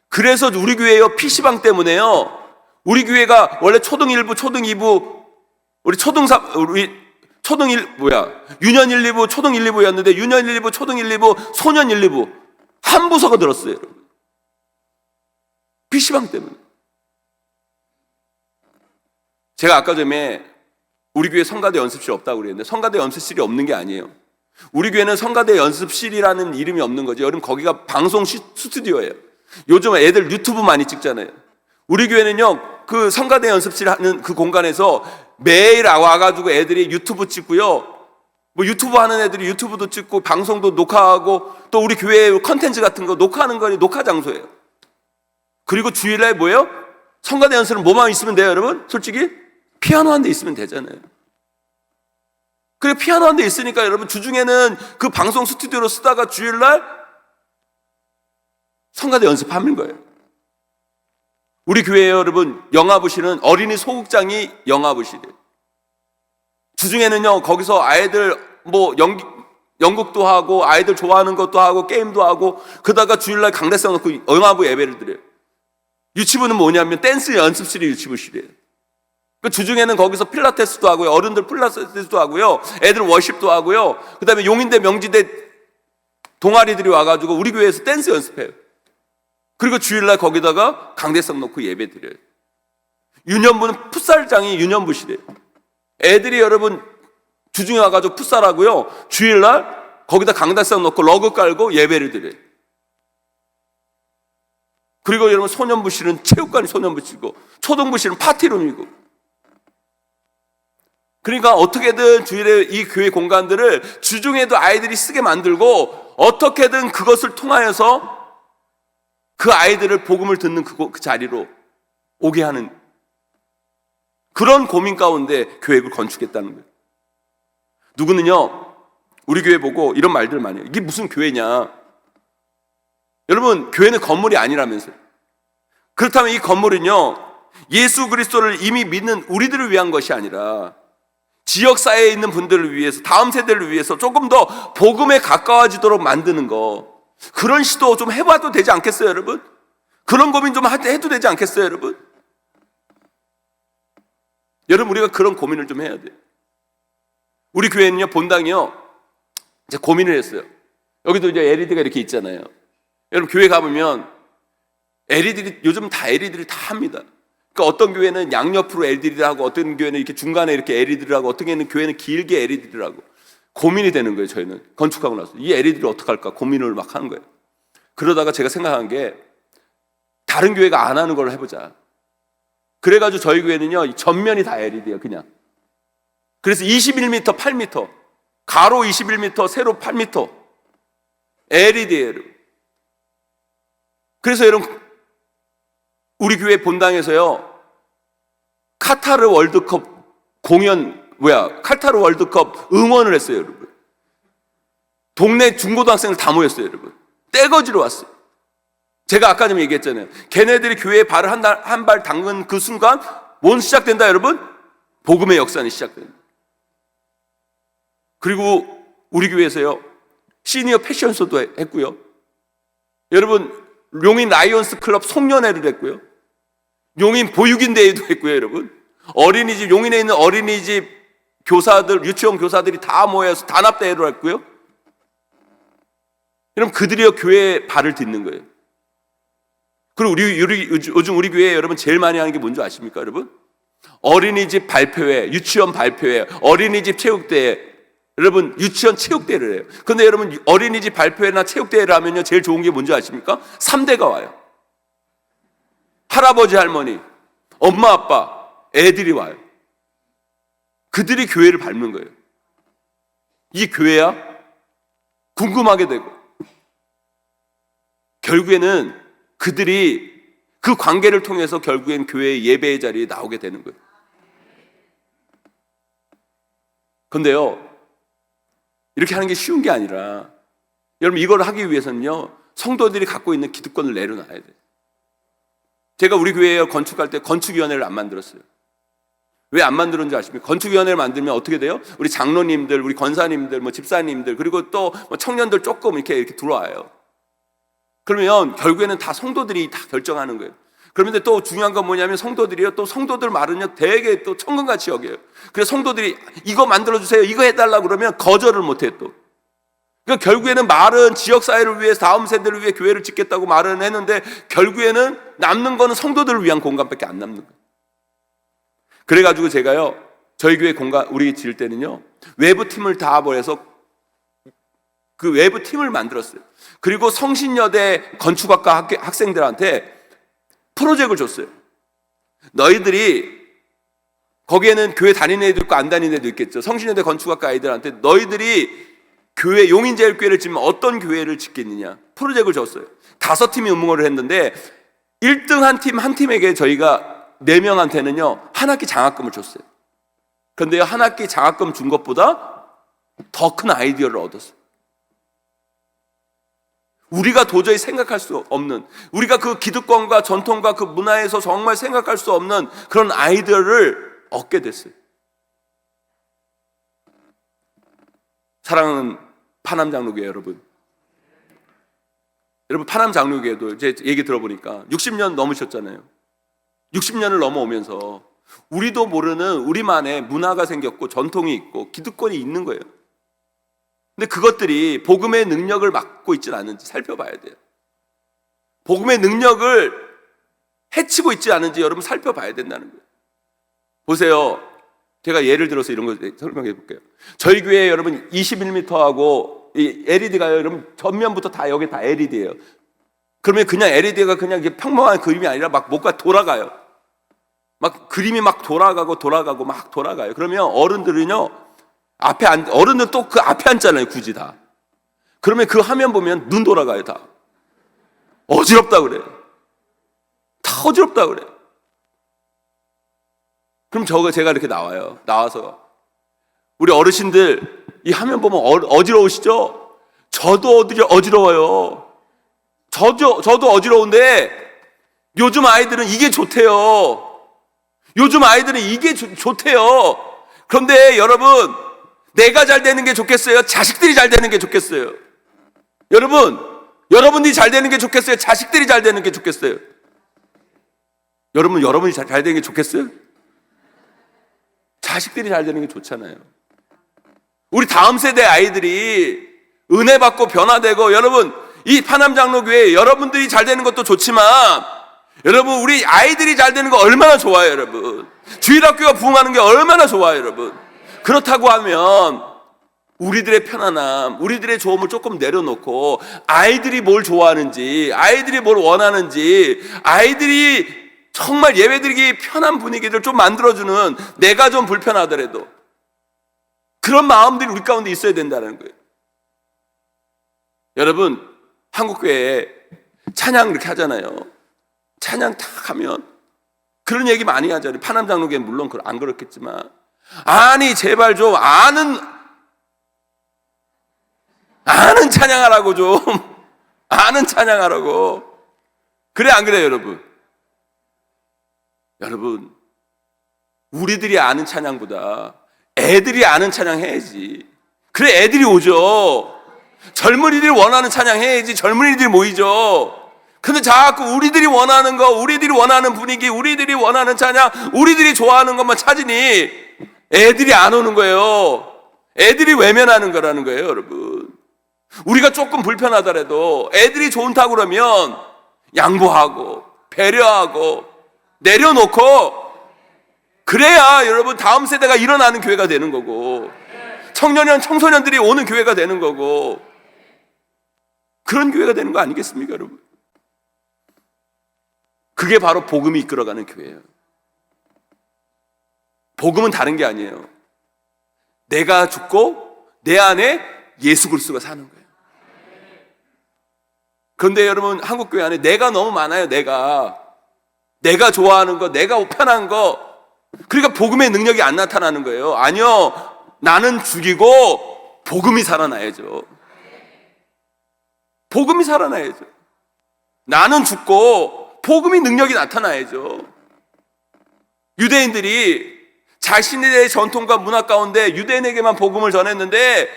그래서 우리 교회요 PC방 때문에요, 우리 교회가 원래 초등 1부, 초등 2부, 우리 유년 1, 2부, 초등 1, 2부였는데 유년 1, 2부, 초등 1, 2부, 소년 1, 2부 한 부서가 들었어요, 여러분. PC방 때문에. 제가 아까 전에 우리 교회 성가대 연습실 없다고 그랬는데 성가대 연습실이 없는 게 아니에요. 우리 교회는 성가대 연습실이라는 이름이 없는 거죠. 여러분, 거기가 방송 스튜디오예요. 요즘 애들 유튜브 많이 찍잖아요. 우리 교회는요, 그 성가대 연습실 하는 그 공간에서 매일 와가지고 애들이 유튜브 찍고요, 뭐 유튜브 하는 애들이 유튜브도 찍고 방송도 녹화하고 또 우리 교회 컨텐츠 같은 거 녹화하는 거니 녹화 장소예요. 그리고 주일날 뭐예요? 성가대 연습은 뭐만 있으면 돼요, 여러분? 솔직히 피아노 한 대 있으면 되잖아요. 그리고 피아노 한 대 있으니까 여러분 주중에는 그 방송 스튜디오로 쓰다가 주일날 성가대 연습하는 거예요. 우리 교회에 여러분 영화부실은 어린이 소극장이 영화부실이에요. 주중에는요 거기서 아이들 뭐 연극도 하고 아이들 좋아하는 것도 하고 게임도 하고 그러다가 주일날 강대상 놓고 영화부 예배를 드려요. 유치부는 뭐냐면 댄스 연습실이 유치부실이에요. 그 주중에는 거기서 필라테스도 하고요, 어른들 필라테스도 하고요, 애들 워십도 하고요, 그 다음에 용인대 명지대 동아리들이 와가지고 우리 교회에서 댄스 연습해요. 그리고 주일날 거기다가 강대상 놓고 예배 드려요. 유년부는 풋살장이 유년부실이에요. 애들이 여러분 주중에 와가지고 풋살하고요, 주일날 거기다 강대상 놓고 러그 깔고 예배를 드려요. 그리고 여러분 소년부실은 체육관이 소년부실이고 초등부실은 파티룸이고. 그러니까 어떻게든 주일에 이 교회 공간들을 주중에도 아이들이 쓰게 만들고 어떻게든 그것을 통하여서 그 아이들을 복음을 듣는 그 자리로 오게 하는 그런 고민 가운데 교회를 건축했다는 거예요. 누구는요 우리 교회 보고 이런 말들을 많이 해요. 이게 무슨 교회냐. 여러분 교회는 건물이 아니라면서요. 그렇다면 이 건물은요 예수 그리스도를 이미 믿는 우리들을 위한 것이 아니라 지역사회에 있는 분들을 위해서, 다음 세대를 위해서 조금 더 복음에 가까워지도록 만드는 거, 그런 시도 좀 해봐도 되지 않겠어요, 여러분? 그런 고민 좀 해도 되지 않겠어요, 여러분? 여러분, 우리가 그런 고민을 좀 해야 돼요. 우리 교회는요, 본당이요, 이제 고민을 했어요. 여기도 이제 LED가 이렇게 있잖아요. 여러분, 교회 가보면 요즘 다 LED를 다 합니다. 그러니까 어떤 교회는 양옆으로 LED를 하고 어떤 교회는 이렇게 중간에 이렇게 LED를 하고 어떤 교회는 길게 LED를 하고 고민이 되는 거예요. 저희는 건축하고 나서 이 LED를 어떻게 할까 고민을 막 하는 거예요. 그러다가 제가 생각한 게 다른 교회가 안 하는 걸 해보자. 그래가지고 저희 교회는요 전면이 다 LED예요. 그냥. 그래서 21m, 8m, 가로 21m, 세로 8m LED예요. 그래서 여러분 우리 교회 본당에서요 카타르 월드컵 카타르 월드컵 응원을 했어요, 여러분. 동네 중고등학생들 다 모였어요, 여러분. 떼거지로 왔어요. 제가 아까 좀 얘기했잖아요. 걔네들이 교회에 발을 한 발 담근 그 순간 뭔 시작된다, 여러분? 복음의 역사는 시작된다. 그리고 우리 교회에서요 시니어 패션쇼도 했고요. 여러분 용인 라이온스 클럽 송년회를 했고요. 용인 보육인 대회도 했고요, 여러분. 어린이집, 용인에 있는 어린이집 교사들, 유치원 교사들이 다 모여서 단합대회를 했고요. 여러분, 그들이요, 교회에 발을 딛는 거예요. 그리고 요즘 우리 교회에 여러분 제일 많이 하는 게 뭔지 아십니까, 여러분? 어린이집 발표회, 유치원 발표회, 어린이집 체육대회. 여러분, 유치원 체육대회를 해요. 근데 여러분, 어린이집 발표회나 체육대회를 하면요, 제일 좋은 게 뭔지 아십니까? 3대가 와요. 할아버지, 할머니, 엄마, 아빠, 애들이 와요. 그들이 교회를 밟는 거예요. 이 교회야? 궁금하게 되고. 결국에는 그들이 그 관계를 통해서 결국엔 교회의 예배의 자리에 나오게 되는 거예요. 근데요, 이렇게 하는 게 쉬운 게 아니라 여러분 이걸 하기 위해서는요 성도들이 갖고 있는 기득권을 내려놔야 돼요. 제가 우리 교회에 건축할 때 건축위원회를 안 만들었어요. 왜 안 만들었는지 아십니까? 건축위원회를 만들면 어떻게 돼요? 우리 장로님들, 우리 권사님들, 뭐 집사님들, 그리고 또 청년들 조금 이렇게 들어와요. 그러면 결국에는 다 성도들이 다 결정하는 거예요. 그런데 또 중요한 건 뭐냐면 성도들이요, 또 성도들 말은요 되게 또 천근같이 여겨요. 그래서 성도들이 이거 만들어주세요, 이거 해달라고 그러면 거절을 못해요 또. 그러니까 결국에는 말은 지역사회를 위해서 다음 세대를 위해 교회를 짓겠다고 말은 했는데 결국에는 남는 거는 성도들을 위한 공간밖에 안 남는 거예요. 그래가지고 제가요, 저희 교회 공간 우리 지을 때는요 외부 팀을 다 모여서 그 외부 팀을 만들었어요. 그리고 성신여대 건축학과 학생들한테 프로젝트를 줬어요. 너희들이, 거기에는 교회 다니는 애도 있고 안 다니는 애도 있겠죠. 성신여대 건축학과 아이들한테 너희들이 교회, 용인제일교회를 짓면 어떤 교회를 짓겠느냐 프로젝트를 줬어요. 5팀이 응모를 했는데 1등 한 팀에게 저희가 4명한테는요 한 학기 장학금을 줬어요. 그런데 한 학기 장학금 준 것보다 더 큰 아이디어를 얻었어요. 우리가 도저히 생각할 수 없는, 우리가 그 기득권과 전통과 그 문화에서 정말 생각할 수 없는 그런 아이디어를 얻게 됐어요. 사랑하는 파남장로교회 여러분, 파남장로교회도 제 얘기 들어보니까 60년 넘으셨잖아요. 60년을 넘어오면서 우리도 모르는 우리만의 문화가 생겼고 전통이 있고 기득권이 있는 거예요. 근데 그것들이 복음의 능력을 맡고 있지 않은지 살펴봐야 돼요. 복음의 능력을 해치고 있지 않은지 여러분 살펴봐야 된다는 거예요. 보세요. 제가 예를 들어서 이런 거 설명해 볼게요. 저희 교회 여러분 21m하고 이 LED가 여러분 전면부터 다 여기 다 LED예요. 그러면 그냥 LED가 그냥 평범한 그림이 아니라 막 뭔가 돌아가요. 막 그림이 막 돌아가고 막 돌아가요. 그러면 어른들은요 어른은 또 그 앞에 앉잖아요, 굳이 다. 그러면 그 화면 보면 눈 돌아가요, 다. 어지럽다 그래요. 다 어지럽다 그래요. 그럼 제가 이렇게 나와서 우리 어르신들 이 화면 보면 어지러우시죠? 저도 어지러워요. 저도 어지러운데 요즘 아이들은 이게 좋대요. 요즘 아이들은 이게 좋대요. 그런데 여러분, 내가 잘 되는 게 좋겠어요? 자식들이 잘 되는 게 좋겠어요? 여러분들이 잘 되는 게 좋겠어요? 자식들이 잘 되는 게 좋겠어요? 여러분이 잘 되는 게 좋겠어요? 자식들이 잘 되는 게 좋잖아요. 우리 다음 세대 아이들이 은혜 받고 변화되고, 여러분 이 파남장로교회 여러분들이 잘 되는 것도 좋지만 여러분 우리 아이들이 잘 되는 거 얼마나 좋아요. 여러분 주일학교가 부흥하는 게 얼마나 좋아요. 여러분 그렇다고 하면 우리들의 편안함, 우리들의 좋음을 조금 내려놓고 아이들이 뭘 좋아하는지, 아이들이 뭘 원하는지, 아이들이 정말 예배드리기 편한 분위기를 좀 만들어주는, 내가 좀 불편하더라도 그런 마음들이 우리 가운데 있어야 된다는 거예요. 여러분 한국교회에 찬양 이렇게 하잖아요. 찬양 탁 하면 그런 얘기 많이 하잖아요. 파남장로교회는 물론 안 그렇겠지만, 아니 제발 좀 아는 찬양하라고, 좀 아는 찬양하라고. 그래 안 그래요 여러분? 여러분 우리들이 아는 찬양보다 애들이 아는 찬양 해야지. 그래 애들이 오죠. 젊은이들이 원하는 찬양 해야지. 젊은이들이 모이죠. 근데 자꾸 우리들이 원하는 거, 우리들이 원하는 분위기, 우리들이 원하는 찬양, 우리들이 좋아하는 것만 찾으니 애들이 안 오는 거예요. 애들이 외면하는 거라는 거예요 여러분. 우리가 조금 불편하더라도 애들이 좋다고 그러면 양보하고 배려하고 내려놓고, 그래야 여러분 다음 세대가 일어나는 교회가 되는 거고, 청소년들이 오는 교회가 되는 거고, 그런 교회가 되는 거 아니겠습니까 여러분? 그게 바로 복음이 이끌어가는 교회예요. 복음은 다른 게 아니에요. 내가 죽고 내 안에 예수 그리스도가 사는 거예요. 그런데 여러분 한국교회 안에 내가 너무 많아요. 내가 좋아하는 거, 내가 편한 거. 그러니까 복음의 능력이 안 나타나는 거예요. 아니요, 나는 죽이고 복음이 살아나야죠. 복음이 살아나야죠. 나는 죽고 복음의 능력이 나타나야죠. 유대인들이 자신의 전통과 문화 가운데 유대인에게만 복음을 전했는데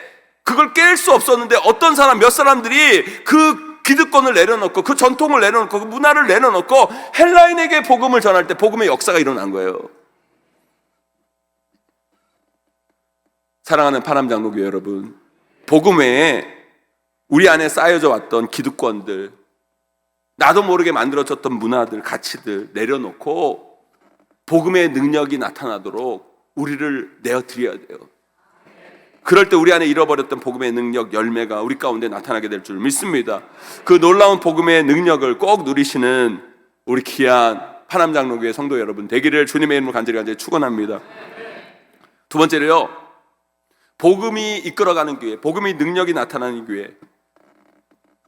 그걸 깰 수 없었는데, 어떤 사람, 몇 사람들이 그 기득권을 내려놓고 그 전통을 내려놓고 그 문화를 내려놓고 헬라인에게 복음을 전할 때 복음의 역사가 일어난 거예요. 사랑하는 파남장로교회 여러분, 복음 외에 우리 안에 쌓여져 왔던 기득권들, 나도 모르게 만들어졌던 문화들, 가치들 내려놓고 복음의 능력이 나타나도록 우리를 내어드려야 돼요. 그럴 때 우리 안에 잃어버렸던 복음의 능력, 열매가 우리 가운데 나타나게 될 줄 믿습니다. 그 놀라운 복음의 능력을 꼭 누리시는 우리 귀한 파남장로교회 성도 여러분 되기를 주님의 이름으로 간절히 축원합니다. 두 번째로요, 복음이 이끌어가는 교회, 복음의 능력이 나타나는 교회,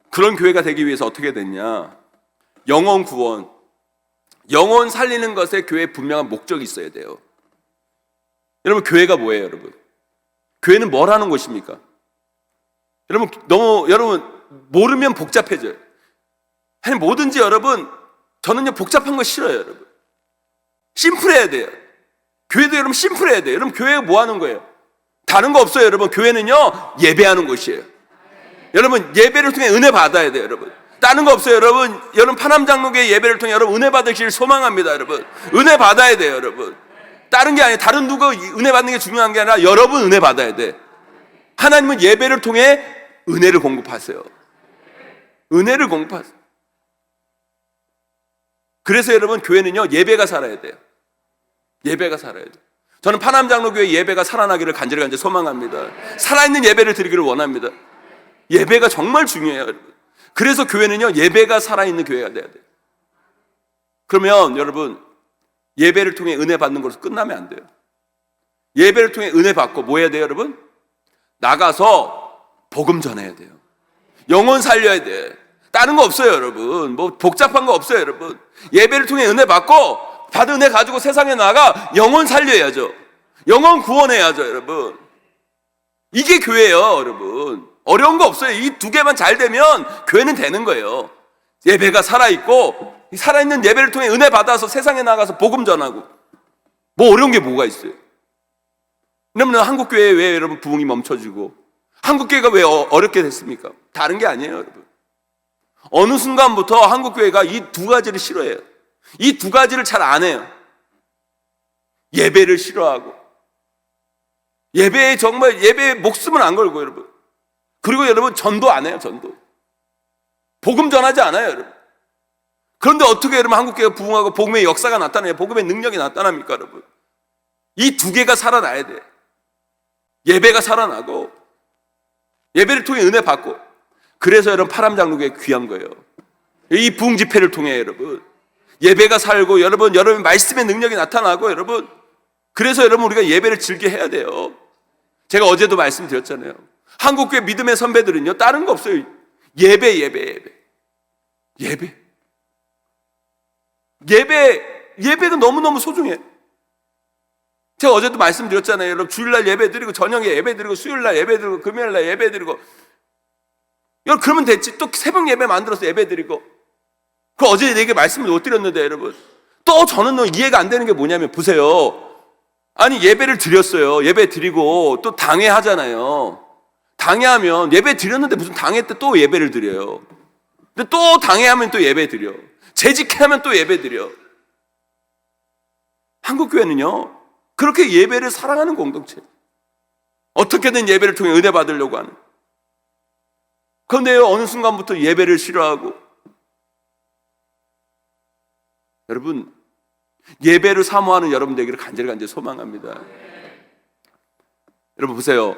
그런 교회가 되기 위해서 어떻게 됐냐? 영혼 구원, 영혼 살리는 것에 교회에 분명한 목적이 있어야 돼요. 여러분, 교회가 뭐예요, 여러분? 교회는 뭘 하는 곳입니까? 여러분 모르면 복잡해져요. 아니, 뭐든지 여러분, 저는요 복잡한 거 싫어요, 여러분. 심플해야 돼요. 교회도 여러분 심플해야 돼요. 여러분, 교회가 뭐 하는 거예요? 다른 거 없어요, 여러분. 교회는요 예배하는 곳이에요. 여러분, 예배를 통해 은혜 받아야 돼요, 여러분. 다른 거 없어요, 여러분. 여러분, 파남장로교회 예배를 통해 여러분 은혜 받으시길 소망합니다, 여러분. 은혜 받아야 돼요, 여러분. 다른 게 아니에요. 다른 누가 은혜 받는 게 중요한 게 아니라 여러분 은혜 받아야 돼. 하나님은 예배를 통해 은혜를 공급하세요. 은혜를 공급하세요. 그래서 여러분, 교회는요 예배가 살아야 돼요. 예배가 살아야 돼요. 저는 파남장로교회 예배가 살아나기를 간절히 소망합니다. 살아있는 예배를 드리기를 원합니다. 예배가 정말 중요해요, 여러분. 그래서 교회는요 예배가 살아있는 교회가 돼야 돼요. 그러면 여러분, 예배를 통해 은혜 받는 것으로 끝나면 안 돼요. 예배를 통해 은혜 받고 뭐 해야 돼요, 여러분? 나가서 복음 전해야 돼요. 영혼 살려야 돼. 다른 거 없어요, 여러분. 뭐 복잡한 거 없어요, 여러분. 예배를 통해 은혜 받고 받은 은혜 가지고 세상에 나가 영혼 살려야죠. 영혼 구원해야죠, 여러분. 이게 교회예요, 여러분. 어려운 거 없어요. 이 두 개만 잘 되면 교회는 되는 거예요. 예배가 살아있고, 살아있는 예배를 통해 은혜 받아서 세상에 나가서 복음 전하고, 뭐 어려운 게 뭐가 있어요? 그러면 한국교회에 왜 여러분 부흥이 멈춰지고, 한국교회가 왜 어렵게 됐습니까? 다른 게 아니에요, 여러분. 어느 순간부터 한국교회가 이 두 가지를 싫어해요. 이 두 가지를 잘 안 해요. 예배를 싫어하고, 예배에 목숨을 안 걸고, 여러분. 그리고 여러분, 전도 안 해요, 전도. 복음 전하지 않아요, 여러분. 그런데 어떻게 여러분 한국교회가 부흥하고 복음의 역사가 나타나요? 복음의 능력이 나타납니까, 여러분? 이 두 개가 살아나야 돼. 예배가 살아나고, 예배를 통해 은혜 받고. 그래서 여러분, 파남장로교회 귀한 거예요. 이 부흥 집회를 통해 여러분, 예배가 살고, 여러분 말씀의 능력이 나타나고, 여러분. 그래서 여러분, 우리가 예배를 즐겨 해야 돼요. 제가 어제도 말씀드렸잖아요. 한국교회 믿음의 선배들은요, 다른 거 없어요. 예배가 너무너무 소중해. 제가 어제도 말씀드렸잖아요. 여러분, 주일날 예배 드리고, 저녁에 예배 드리고, 수요일날 예배 드리고, 금요일날 예배 드리고. 여러분, 그러면 됐지. 또 새벽 예배 만들어서 예배 드리고. 그 어제 내게 말씀을 못 드렸는데, 여러분. 또 저는 이해가 안 되는 게 뭐냐면, 보세요. 아니, 예배를 드렸어요. 예배 드리고, 또 당회하잖아요. 당회하면, 예배 드렸는데 무슨 당회 때 또 예배를 드려요. 근데 또 당회하면 또 예배 드려. 재직하면 또 예배 드려. 한국교회는요, 그렇게 예배를 사랑하는 공동체. 어떻게든 예배를 통해 은혜 받으려고 하는. 그런데 어느 순간부터 예배를 싫어하고. 여러분, 예배를 사모하는 여러분 되기를 간절히 소망합니다. 여러분 보세요.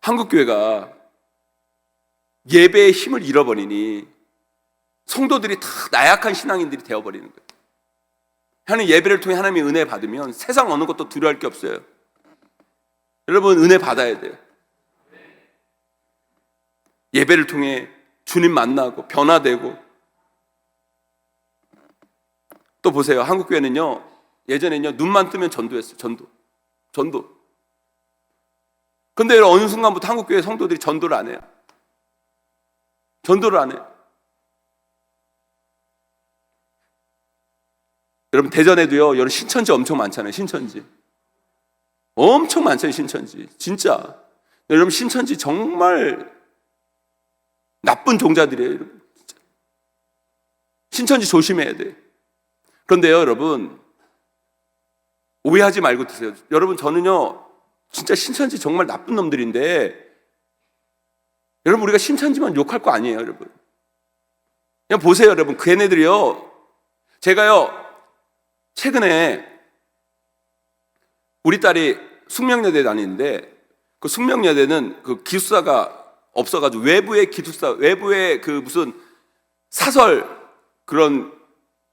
한국교회가 예배의 힘을 잃어버리니 성도들이 다 나약한 신앙인들이 되어버리는 거예요. 하나님 예배를 통해 하나님의 은혜 받으면 세상 어느 것도 두려워할 게 없어요. 여러분, 은혜 받아야 돼요. 예배를 통해 주님 만나고 변화되고. 또 보세요. 한국교회는요, 예전에는요, 눈만 뜨면 전도했어요. 전도. 근데 어느 순간부터 한국교회 성도들이 전도를 안 해요. 전도를 안 해요. 여러분, 대전에도요, 여러분 신천지 엄청 많잖아요. 신천지 엄청 많잖아요. 신천지 진짜 여러분, 신천지 정말 나쁜 종자들이에요, 여러분. 신천지 조심해야 돼. 그런데요, 여러분, 오해하지 말고 드세요. 여러분, 저는요, 진짜 신천지 정말 나쁜 놈들인데, 여러분, 우리가 신천지만 욕할 거 아니에요, 여러분. 그냥 보세요, 여러분. 그 애네들이요, 제가요, 최근에 우리 딸이 숙명여대 다니는데, 그 숙명여대는 그 기숙사가 없어가지고 외부의 기숙사, 외부의 그 무슨 사설 그런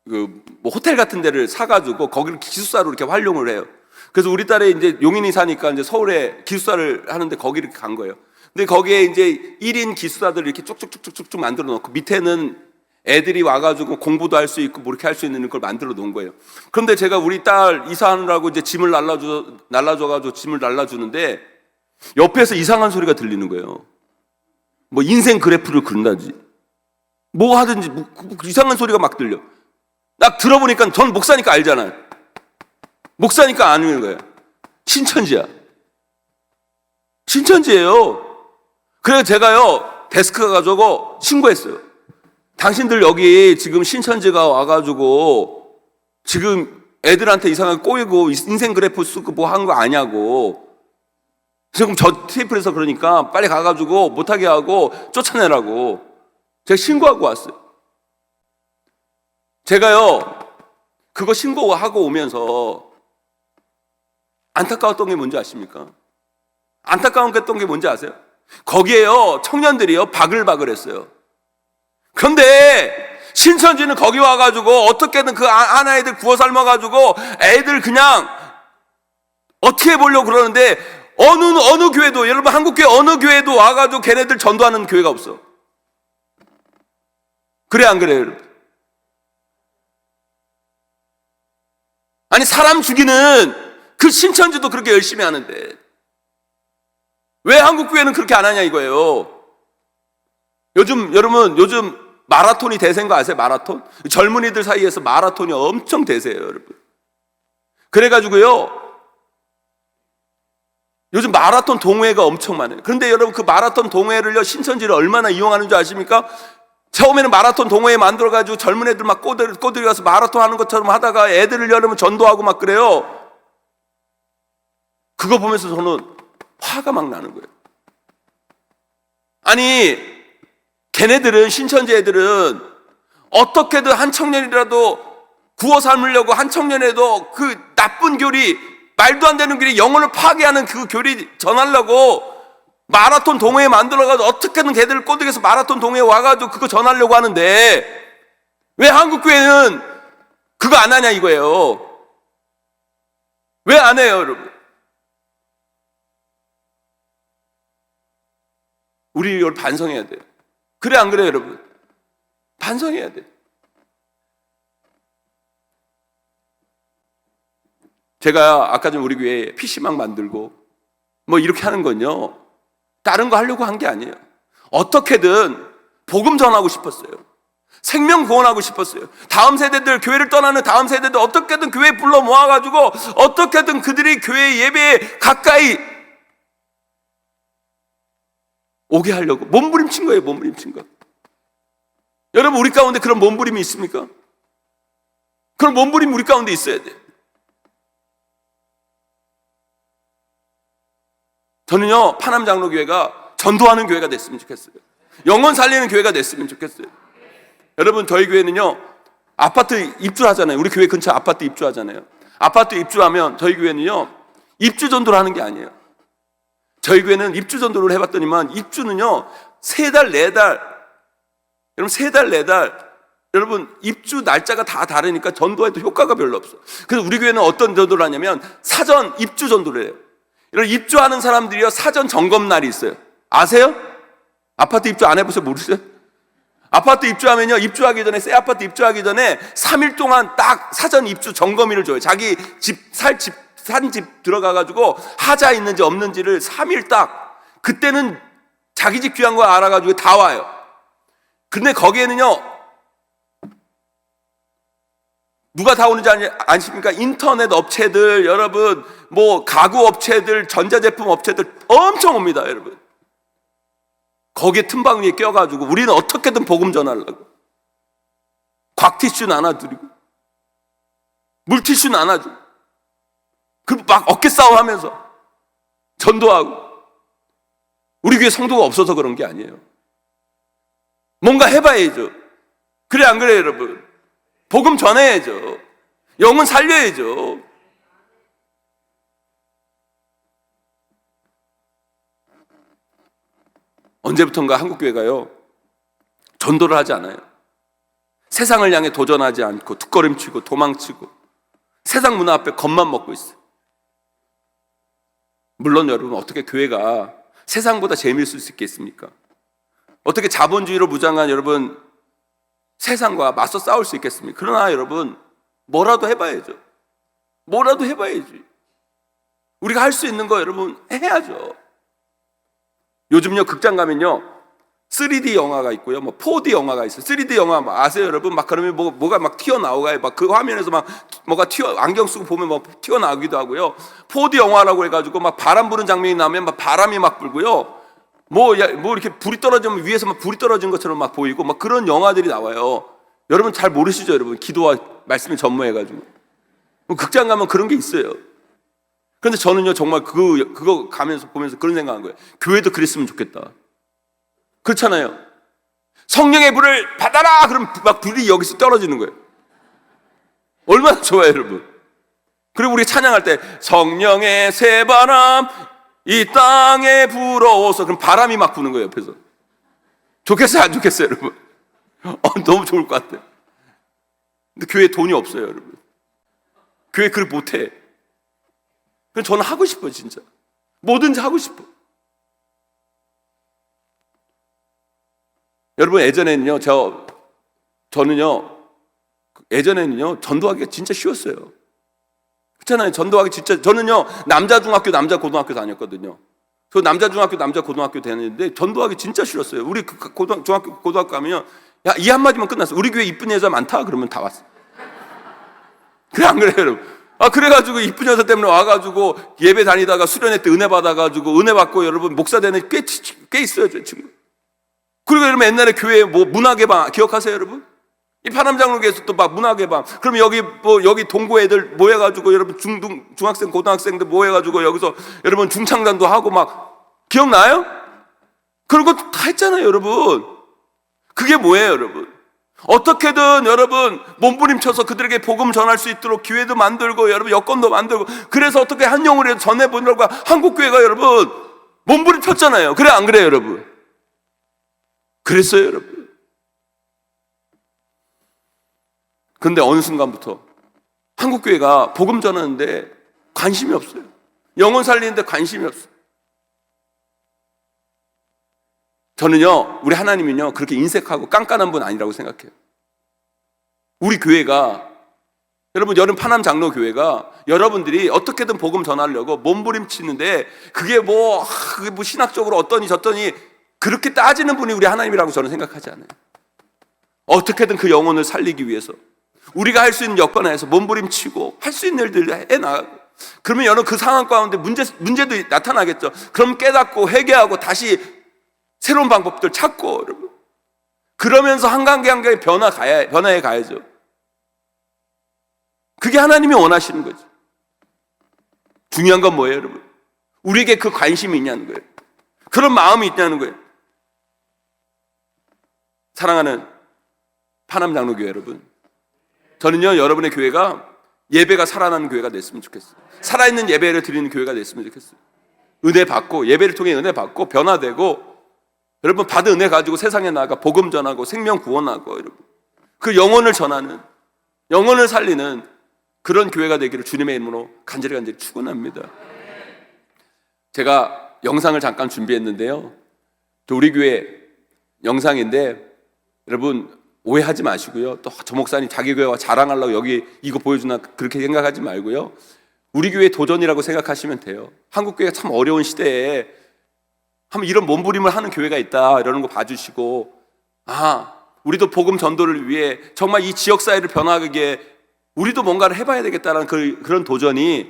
그 뭐 호텔 같은 데를 사가지고 거기를 기숙사로 이렇게 활용을 해요. 그래서 우리 딸이 이제 용인이 사니까 이제 서울에 기숙사를 하는데 거기를 간 거예요. 근데 거기에 이제 1인 기숙사들을 이렇게 쭉쭉쭉쭉쭉 만들어 놓고 밑에는 애들이 와가지고 공부도 할 수 있고 뭐 이렇게 할 수 있는 걸 만들어 놓은 거예요. 그런데 제가 우리 딸 이사하느라고 이제 짐을 날라줘가지고 짐을 날라주는데 옆에서 이상한 소리가 들리는 거예요. 뭐 인생 그래프를 그린다든지 뭐 하든지 뭐 이상한 소리가 막 들려. 딱 들어보니까 전 목사니까 알잖아요. 목사니까 아는 거예요. 신천지야. 신천지예요. 그래서 제가요 데스크 가가지고 신고했어요. 당신들 여기 지금 신천지가 와가지고 지금 애들한테 이상하게 꼬이고 인생 그래프 쓰고 뭐 한 거 아냐고. 지금 저 테이프에서 그러니까 빨리 가가지고 못하게 하고 쫓아내라고 제가 신고하고 왔어요. 제가요 그거 신고하고 오면서 안타까웠던 게 뭔지 아십니까? 안타까웠던 게 뭔지 아세요? 거기에요 청년들이요 바글바글했어요. 그런데 신천지는 거기 와가지고 어떻게든 그 아이들 구워 삶아가지고 애들 그냥 어떻게 해보려고 그러는데 어느 교회도, 여러분 한국교회 어느 교회도 와가지고 걔네들 전도하는 교회가 없어. 그래 안 그래요, 여러분? 아니 사람 죽이는 그 신천지도 그렇게 열심히 하는데 왜 한국교회는 그렇게 안 하냐 이거예요. 요즘 마라톤이 대세인 거 아세요? 마라톤? 젊은이들 사이에서 마라톤이 엄청 대세예요, 여러분. 그래가지고요 요즘 마라톤 동호회가 엄청 많아요. 그런데 여러분 그 마라톤 동호회를요 신천지를 얼마나 이용하는 줄 아십니까? 처음에는 마라톤 동호회 만들어가지고 젊은 애들 막 꼬들이 가서 마라톤 하는 것처럼 하다가 애들을 여러분 전도하고 막 그래요. 그거 보면서 저는 화가 막 나는 거예요. 아니 걔네들은 신천지 애들은 어떻게든 한 청년이라도 구워 삶으려고 한 청년에도 그 나쁜 교리 말도 안 되는 길이 영혼을 파괴하는 그 교리 전하려고 마라톤 동호회 만들어가지고 어떻게든 걔들을 꼬드겨서 마라톤 동호회 와가지고 그거 전하려고 하는데 왜 한국교회는 그거 안 하냐 이거예요. 왜 안 해요, 여러분? 우리 이걸 반성해야 돼요. 그래 안 그래요, 여러분? 반성해야 돼요. 제가 아까 전 우리 교회에 PC방 만들고 뭐 이렇게 하는 건요 다른 거 하려고 한 게 아니에요. 어떻게든 복음 전하고 싶었어요. 생명 구원하고 싶었어요. 다음 세대들, 교회를 떠나는 다음 세대들 어떻게든 교회에 불러 모아가지고 어떻게든 그들이 교회 예배에 가까이 오게 하려고 몸부림친 거예요. 몸부림친 거. 여러분 우리 가운데 그런 몸부림이 있습니까? 그런 몸부림이 우리 가운데 있어야 돼요. 저는요 파남장로교회가 전도하는 교회가 됐으면 좋겠어요. 영혼 살리는 교회가 됐으면 좋겠어요. 여러분 저희 교회는요 아파트 입주하잖아요. 우리 교회 근처 아파트 입주하잖아요. 아파트 입주하면 저희 교회는요 입주 전도를 하는 게 아니에요. 저희 교회는 입주 전도를 해봤더니만 입주는요 3달 4달 여러분 3달 4달 여러분 입주 날짜가 다 다르니까 전도해도 효과가 별로 없어. 그래서 우리 교회는 어떤 전도를 하냐면 사전 입주 전도를 해요. 이런 입주하는 사람들이요 사전 점검 날이 있어요. 아세요? 아파트 입주 안 해보세요? 모르세요? 아파트 입주하면요 입주하기 전에 새 아파트 입주하기 전에 3일 동안 딱 사전 입주 점검일을 줘요. 자기 산 집 들어가가지고 하자 있는지 없는지를 3일 딱 그때는 자기 집 귀한 거 알아가지고 다 와요. 근데 거기에는요 누가 다 오는지 아십니까? 인터넷 업체들, 여러분, 뭐 가구 업체들, 전자제품 업체들 엄청 옵니다, 여러분. 거기에 틈바구니에 껴가지고 우리는 어떻게든 복음 전하려고 곽티슈 나눠드리고 물티슈 나눠주고 그리고 막 어깨 싸움하면서 전도하고. 우리 교회 성도가 없어서 그런 게 아니에요. 뭔가 해봐야죠. 그래 안 그래요, 여러분? 복음 전해야죠. 영혼 살려야죠. 언제부턴가 한국교회가요, 전도를 하지 않아요. 세상을 향해 도전하지 않고 뒷걸음치고 도망치고 세상 문화 앞에 겁만 먹고 있어요. 물론 여러분, 어떻게 교회가 세상보다 재미있을 수 있겠습니까? 어떻게 자본주의로 무장한 여러분 세상과 맞서 싸울 수 있겠습니까? 그러나 여러분, 뭐라도 해봐야죠. 뭐라도 해봐야지. 우리가 할 수 있는 거 여러분 해야죠. 요즘요 극장 가면요 3D 영화가 있고요, 뭐 4D 영화가 있어요. 3D 영화 아세요, 여러분? 막 그러면 뭐가 막 튀어나오가요. 막 그 화면에서 막 뭐가 안경 쓰고 보면 막 튀어나오기도 하고요. 4D 영화라고 해가지고 막 바람 부는 장면이 나면 막 바람이 막 불고요. 뭐 이렇게 불이 떨어지면 위에서 막 불이 떨어진 것처럼 막 보이고 막 그런 영화들이 나와요. 여러분 잘 모르시죠, 여러분? 기도와 말씀을 전무해가지고 극장 가면 그런 게 있어요. 그런데 저는요 정말 그거 가면서 보면서 그런 생각한 거예요. 교회도 그랬으면 좋겠다. 그렇잖아요. 성령의 불을 받아라 그럼 막 불이 여기서 떨어지는 거예요. 얼마나 좋아요, 여러분. 그리고 우리 찬양할 때 성령의 새바람 이 땅에 불어오서, 그럼 바람이 막 부는 거예요, 옆에서. 좋겠어요, 안 좋겠어요, 여러분? 너무 좋을 것 같아요. 근데 교회에 돈이 없어요, 여러분. 교회 그렇게 못해. 그래서 저는 하고 싶어요, 진짜. 뭐든지 하고 싶어. 여러분, 예전에는요, 저는요, 예전에는요, 전도하기가 진짜 쉬웠어요. 그렇잖아요. 전도하기 진짜. 저는요, 남자 중학교, 남자 고등학교 다녔거든요. 그 남자 중학교, 남자 고등학교 다녔는데 전도하기 진짜 싫었어요. 우리 중학교, 고등학교 가면요, 야, 이 한마디만 끝났어. 우리 교회 이쁜 여자 많다? 그러면 다 왔어. 그래, 안 그래요, 여러분? 그래가지고 이쁜 여자 때문에 와가지고 예배 다니다가 수련회 때 은혜 받아가지고 은혜 받고 여러분 목사 되는 꽤 있어요, 저 친구. 그리고 여러분 옛날에 교회 뭐 문화개방 기억하세요, 여러분? 이 파남장로교에서 또 막 문화개방. 그럼 여기 동고 애들 모여가지고 여러분 중학생, 고등학생들 모여가지고 여기서 여러분 중창단도 하고 막 기억나요? 그런 거 다 했잖아요, 여러분. 그게 뭐예요, 여러분? 어떻게든 여러분 몸부림쳐서 그들에게 복음 전할 수 있도록 기회도 만들고 여러분 여건도 만들고, 그래서 어떻게 한 영혼이라도 전해보려고 한국교회가 여러분 몸부림쳤잖아요. 그래 안 그래요, 여러분? 그랬어요, 여러분. 근데 어느 순간부터 한국교회가 복음 전하는데 관심이 없어요. 영혼 살리는데 관심이 없어요. 저는요, 우리 하나님은요, 그렇게 인색하고 깐깐한 분 아니라고 생각해요. 우리 교회가, 여러분, 여름 파남 장로 교회가 여러분들이 어떻게든 복음 전하려고 몸부림치는데 그게 뭐 신학적으로 어떠니 저떠니 그렇게 따지는 분이 우리 하나님이라고 저는 생각하지 않아요. 어떻게든 그 영혼을 살리기 위해서 우리가 할 수 있는 여건 하에서 몸부림치고 할 수 있는 일들을 해나가고, 그러면 여러분 그 상황 가운데 문제도 나타나겠죠. 그럼 깨닫고 회개하고 다시 새로운 방법들 찾고, 여러분. 그러면서 한 단계 한 단계 변화해 가야죠. 그게 하나님이 원하시는 거죠. 중요한 건 뭐예요, 여러분? 우리에게 그 관심이 있냐는 거예요. 그런 마음이 있냐는 거예요. 사랑하는 파남장로교회 여러분, 저는요, 여러분의 교회가 예배가 살아나는 교회가 됐으면 좋겠어요. 살아있는 예배를 드리는 교회가 됐으면 좋겠어요. 은혜 받고, 예배를 통해 은혜 받고 변화되고, 여러분 받은 은혜 가지고 세상에 나가 복음 전하고 생명 구원하고, 여러분 그 영혼을 전하는, 영혼을 살리는 그런 교회가 되기를 주님의 이름으로 간절히 축원합니다. 제가 영상을 잠깐 준비했는데요, 또 우리 교회 영상인데 여러분 오해하지 마시고요. 또 저 목사님 자기 교회와 자랑하려고 여기 이거 보여주나 그렇게 생각하지 말고요. 우리 교회 도전이라고 생각하시면 돼요. 한국 교회가 참 어려운 시대에 한번 이런 몸부림을 하는 교회가 있다, 이러는 거 봐주시고, 우리도 복음 전도를 위해 정말 이 지역사회를 변화하게 우리도 뭔가를 해봐야 되겠다는 그런 도전이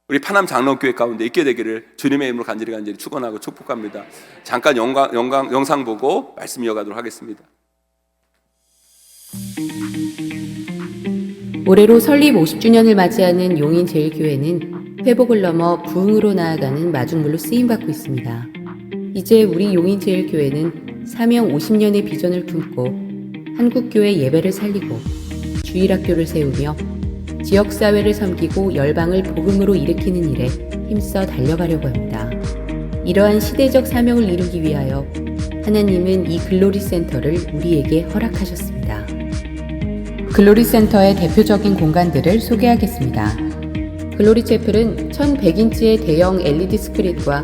우리 파남 장로교회 가운데 있게 되기를 주님의 이름으로 간절히 축원하고 축복합니다. 잠깐 영상 보고 말씀 이어가도록 하겠습니다. 올해로 설립 50주년을 맞이하는 용인제일교회는 회복을 넘어 부흥으로 나아가는 마중물로 쓰임받고 있습니다. 이제 우리 용인제일교회는 사명 50년의 비전을 품고 한국교회 예배를 살리고 주일학교를 세우며 지역사회를 섬기고 열방을 복음으로 일으키는 일에 힘써 달려가려고 합니다. 이러한 시대적 사명을 이루기 위하여 하나님은 이 글로리 센터를 우리에게 허락하셨습니다. 글로리 센터의 대표적인 공간들을 소개하겠습니다. 글로리 채플은 1100인치의 대형 LED 스크린과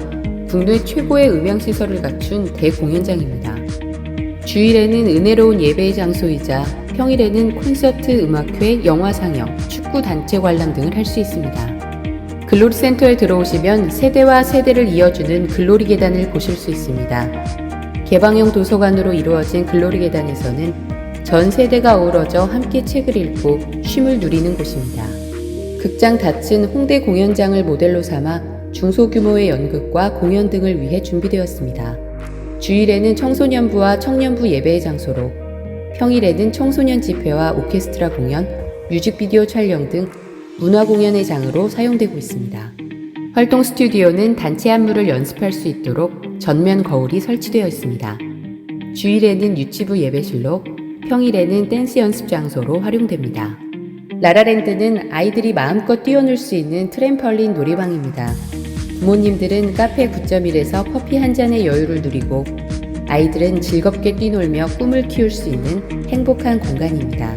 국내 최고의 음향시설을 갖춘 대공연장입니다. 주일에는 은혜로운 예배의 장소이자 평일에는 콘서트, 음악회, 영화 상영, 축구 단체 관람 등을 할 수 있습니다. 글로리 센터에 들어오시면 세대와 세대를 이어주는 글로리 계단을 보실 수 있습니다. 개방형 도서관으로 이루어진 글로리 계단에서는 전 세대가 어우러져 함께 책을 읽고 쉼을 누리는 곳입니다. 극장 닫힌 홍대 공연장을 모델로 삼아 중소규모의 연극과 공연 등을 위해 준비되었습니다. 주일에는 청소년부와 청년부 예배의 장소로, 평일에는 청소년 집회와 오케스트라 공연, 뮤직비디오 촬영 등 문화공연의 장으로 사용되고 있습니다. 활동 스튜디오는 단체 안무를 연습할 수 있도록 전면 거울이 설치되어 있습니다. 주일에는 유치부 예배실로, 평일에는 댄스 연습 장소로 활용됩니다. 라라랜드는 아이들이 마음껏 뛰어놀 수 있는 트램펄린 놀이방입니다. 부모님들은 카페 9.1에서 커피 한 잔의 여유를 누리고 아이들은 즐겁게 뛰놀며 꿈을 키울 수 있는 행복한 공간입니다.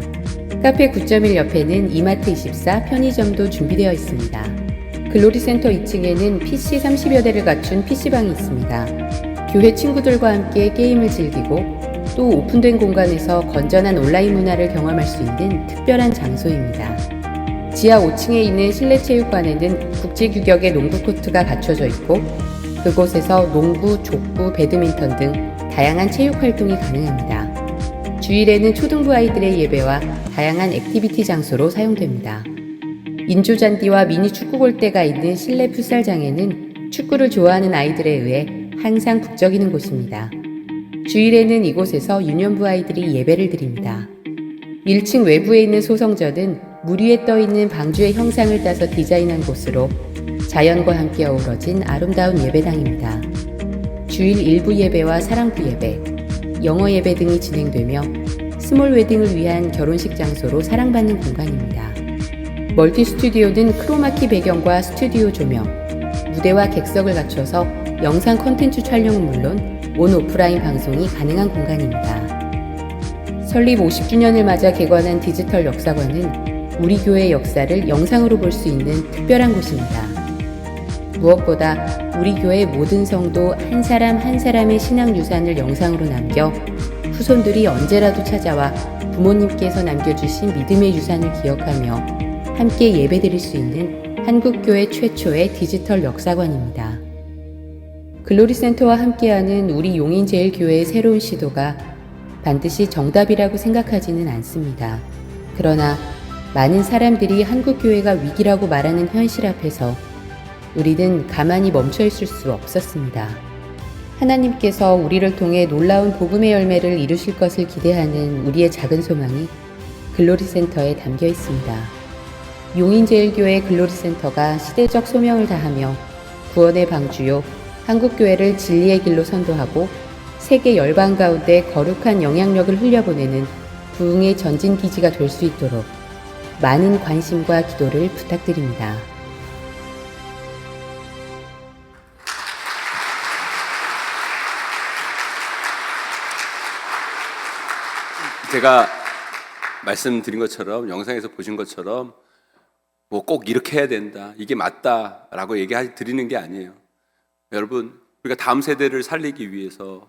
카페 9.1 옆에는 이마트24 편의점도 준비되어 있습니다. 글로리 센터 2층에는 PC 30여 대를 갖춘 PC방이 있습니다. 교회 친구들과 함께 게임을 즐기고 또 오픈된 공간에서 건전한 온라인 문화를 경험할 수 있는 특별한 장소입니다. 지하 5층에 있는 실내체육관에는 국제규격의 농구 코트가 갖춰져 있고 그곳에서 농구, 족구, 배드민턴 등 다양한 체육 활동이 가능합니다. 주일에는 초등부 아이들의 예배와 다양한 액티비티 장소로 사용됩니다. 인조잔디와 미니 축구 골대가 있는 실내 풋살장에는 축구를 좋아하는 아이들에 의해 항상 북적이는 곳입니다. 주일에는 이곳에서 유년부 아이들이 예배를 드립니다. 1층 외부에 있는 소성전은 물 위에 떠있는 방주의 형상을 따서 디자인한 곳으로 자연과 함께 어우러진 아름다운 예배당입니다. 주일 일부 예배와 사랑부 예배, 영어 예배 등이 진행되며 스몰 웨딩을 위한 결혼식 장소로 사랑받는 공간입니다. 멀티 스튜디오는 크로마키 배경과 스튜디오 조명, 무대와 객석을 갖춰서 영상 콘텐츠 촬영은 물론 온 오프라인 방송이 가능한 공간입니다. 설립 50주년을 맞아 개관한 디지털 역사관은 우리 교회의 역사를 영상으로 볼 수 있는 특별한 곳입니다. 무엇보다 우리 교회 모든 성도 한 사람 한 사람의 신앙 유산을 영상으로 남겨 후손들이 언제라도 찾아와 부모님께서 남겨주신 믿음의 유산을 기억하며 함께 예배드릴 수 있는 한국교회 최초의 디지털 역사관입니다. 글로리 센터와 함께하는 우리 용인제일교회의 새로운 시도가 반드시 정답이라고 생각하지는 않습니다. 그러나 많은 사람들이 한국교회가 위기라고 말하는 현실 앞에서 우리는 가만히 멈춰 있을 수 없었습니다. 하나님께서 우리를 통해 놀라운 복음의 열매를 이루실 것을 기대하는 우리의 작은 소망이 글로리 센터에 담겨 있습니다. 용인제일교회 글로리 센터가 시대적 소명을 다하며 구원의 방주요 한국교회를 진리의 길로 선도하고 세계 열방 가운데 거룩한 영향력을 흘려보내는 부흥의 전진기지가 될 수 있도록 많은 관심과 기도를 부탁드립니다. 제가 말씀드린 것처럼 영상에서 보신 것처럼 뭐 꼭 이렇게 해야 된다, 이게 맞다라고 드리는 게 아니에요. 여러분, 우리가 다음 세대를 살리기 위해서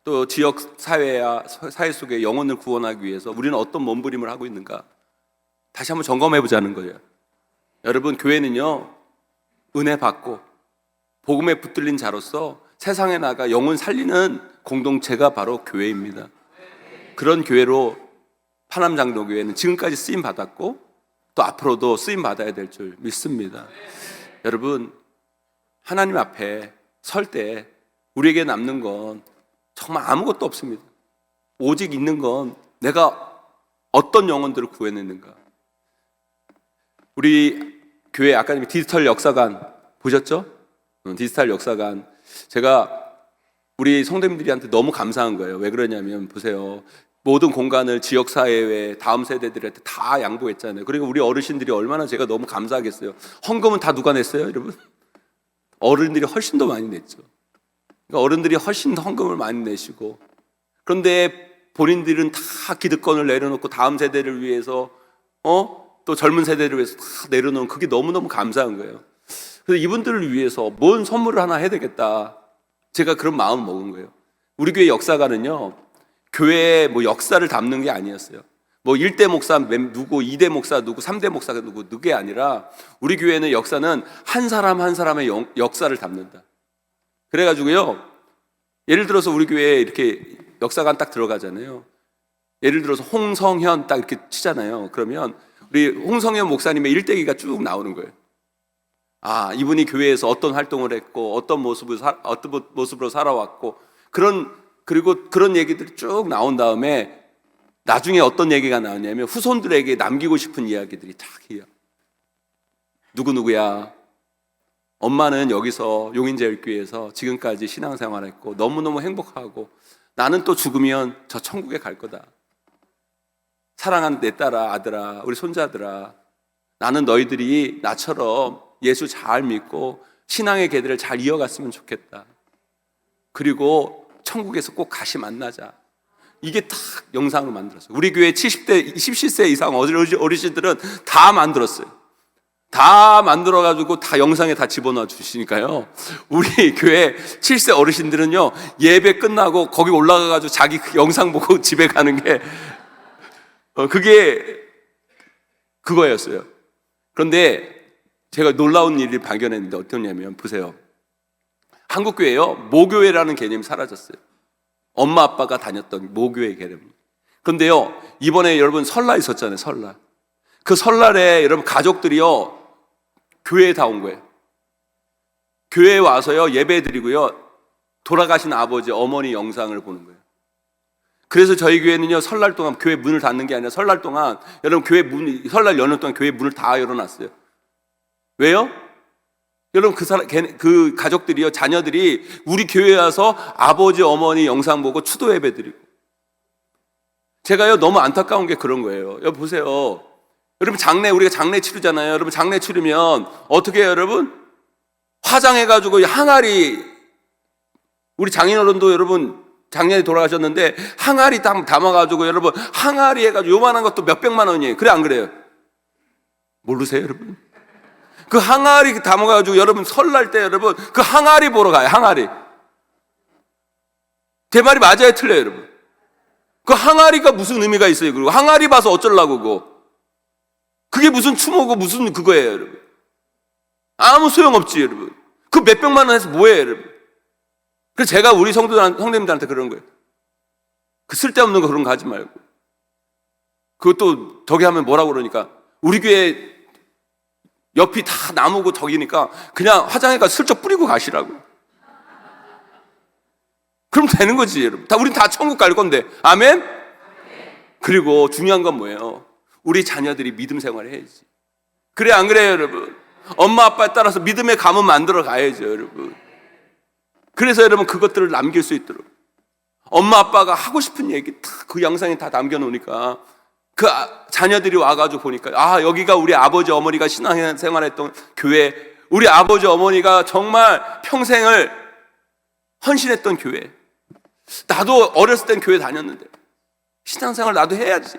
또 지역 사회 속에 영혼을 구원하기 위해서 우리는 어떤 몸부림을 하고 있는가 다시 한번 점검해 보자는 거예요. 여러분, 교회는요 은혜 받고 복음에 붙들린 자로서 세상에 나가 영혼 살리는 공동체가 바로 교회입니다. 그런 교회로 파남장로교회는 지금까지 쓰임 받았고 또 앞으로도 쓰임 받아야 될 줄 믿습니다. 여러분, 하나님 앞에 설 때 우리에게 남는 건 정말 아무것도 없습니다. 오직 있는 건 내가 어떤 영혼들을 구해냈는가. 우리 교회 아카데미 디지털 역사관 보셨죠? 디지털 역사관. 제가 우리 성도님들한테 너무 감사한 거예요. 왜 그러냐면 보세요. 모든 공간을 지역사회에 다음 세대들한테 다 양보했잖아요. 그리고 우리 어르신들이 얼마나 제가 너무 감사하겠어요. 헌금은 다 누가 냈어요, 여러분? 어른들이 훨씬 더 많이 냈죠. 그러니까 어른들이 훨씬 더 헌금을 많이 내시고, 그런데 본인들은 다 기득권을 내려놓고 다음 세대를 위해서 또 젊은 세대를 위해서 다 내려놓은, 그게 너무너무 감사한 거예요. 그래서 이분들을 위해서 뭔 선물을 하나 해야 되겠다, 제가 그런 마음을 먹은 거예요. 우리 교회 역사가는요, 교회의 뭐 역사를 담는 게 아니었어요. 뭐 1대 목사 누구, 2대 목사 누구, 3대 목사가 누구, 그게 아니라 우리 교회는 역사는 한 사람 한 사람의 역사를 담는다. 그래가지고요, 예를 들어서 우리 교회에 이렇게 역사관 딱 들어가잖아요. 예를 들어서 홍성현 딱 이렇게 치잖아요. 그러면 우리 홍성현 목사님의 일대기가 쭉 나오는 거예요. 아, 이분이 교회에서 어떤 활동을 했고 어떤 모습으로 살아왔고, 그리고 그런 얘기들이 쭉 나온 다음에 나중에 어떤 얘기가 나오냐면 후손들에게 남기고 싶은 이야기들이 딱 해요. 누구누구야, 엄마는 여기서 용인제일교회에서 지금까지 신앙생활했고 너무너무 행복하고 나는 또 죽으면 저 천국에 갈 거다. 사랑하는 내 딸아, 아들아, 우리 손자들아, 나는 너희들이 나처럼 예수 잘 믿고 신앙의 계대를 잘 이어갔으면 좋겠다. 그리고 천국에서 꼭 다시 만나자. 이게 딱 영상으로 만들었어요. 우리 교회 70대, 17세 이상 어르신들은 다 만들었어요. 다 만들어가지고 다 영상에 다 집어넣어 주시니까요, 우리 교회 7세 어르신들은요, 예배 끝나고 거기 올라가가지고 자기 그 영상 보고 집에 가는 게 그게 그거였어요. 그런데 제가 놀라운 일을 발견했는데 어떠냐면, 보세요. 한국교회요, 모교회라는 개념이 사라졌어요. 엄마 아빠가 다녔던 모교회 개념. 그런데요, 이번에 여러분 설날 있었잖아요. 설날. 그 설날에 여러분 가족들이요, 교회에 다 온 거예요. 교회에 와서요, 예배 드리고요, 돌아가신 아버지 어머니 영상을 보는 거예요. 그래서 저희 교회는요, 설날 동안 교회 문을 닫는 게 아니라 설날 동안 여러분 설날 연휴 동안 교회 문을 다 열어놨어요. 왜요? 여러분 그 가족들이요, 자녀들이 우리 교회에 와서 아버지 어머니 영상 보고 추도 예배 드리고. 제가요, 너무 안타까운 게 그런 거예요. 여러분 보세요. 여러분 우리가 장례 치르잖아요. 여러분 장례 치르면 어떻게 해요, 여러분? 화장해가지고 항아리, 우리 장인어른도 여러분 작년에 돌아가셨는데 항아리 담아가지고 여러분 항아리 해가지고 요만한 것도 몇백만 원이에요. 그래 안 그래요? 모르세요, 여러분? 그 항아리 담아가지고 여러분 설날 때 여러분 그 항아리 보러 가요. 항아리. 제 말이 맞아요, 틀려요, 여러분? 그 항아리가 무슨 의미가 있어요? 그리고 항아리 봐서 어쩌려고 그거. 그게 무슨 추모고 무슨 그거예요, 여러분? 아무 소용없지, 여러분. 그 몇백만 원 해서 뭐예요, 여러분? 그래서 제가 우리 성도님들한테 그러는 거예요. 그 쓸데없는 거 그런 거 하지 말고. 그것도 덕에 하면 뭐라고 그러니까, 우리 교회 옆이 다 나무고 덕이니까 그냥 화장해가 슬쩍 뿌리고 가시라고. 그럼 되는 거지, 여러분. 우린 다 천국 갈 건데. 아멘? 그리고 중요한 건 뭐예요? 우리 자녀들이 믿음 생활을 해야지. 그래 안 그래요, 여러분? 엄마 아빠에 따라서 믿음의 가문 만들어 가야죠, 여러분. 그래서 여러분 그것들을 남길 수 있도록, 엄마 아빠가 하고 싶은 얘기 다 그 영상에 다 남겨놓으니까 그 자녀들이 와가지고 보니까, 아, 여기가 우리 아버지 어머니가 신앙생활했던 교회, 우리 아버지 어머니가 정말 평생을 헌신했던 교회. 나도 어렸을 땐 교회 다녔는데 신앙생활 나도 해야지.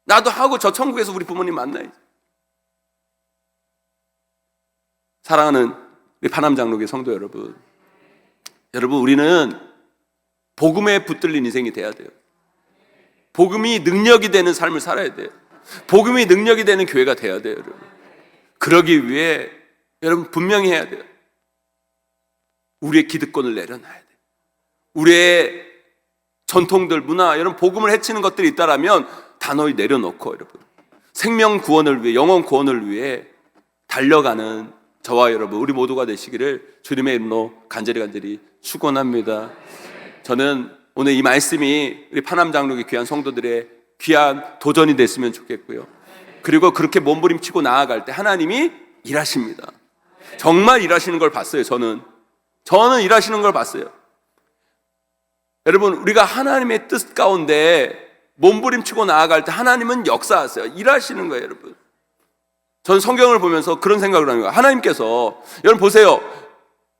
나도 하고 저 천국에서 우리 부모님 만나야지. 사랑하는 우리 파남장로교 성도 여러분, 우리는 복음에 붙들린 인생이 돼야 돼요. 복음이 능력이 되는 삶을 살아야 돼요. 복음이 능력이 되는 교회가 돼야 돼요, 여러분. 그러기 위해 여러분 분명히 해야 돼요. 우리의 기득권을 내려놔야 돼요. 우리의 전통들, 문화, 여러분 복음을 해치는 것들이 있다라면 단호히 내려놓고, 여러분 생명 구원을 위해, 영혼 구원을 위해 달려가는 저와 여러분, 우리 모두가 되시기를 주님의 이름으로 간절히 축원합니다. 저는 오늘 이 말씀이 우리 파남 장로교 귀한 성도들의 귀한 도전이 됐으면 좋겠고요. 그리고 그렇게 몸부림치고 나아갈 때 하나님이 일하십니다. 정말 일하시는 걸 봤어요. 저는 일하시는 걸 봤어요. 여러분, 우리가 하나님의 뜻 가운데 몸부림치고 나아갈 때 하나님은 역사하세요. 일하시는 거예요, 여러분. 저는 성경을 보면서 그런 생각을 하는 거예요. 하나님께서, 여러분 보세요.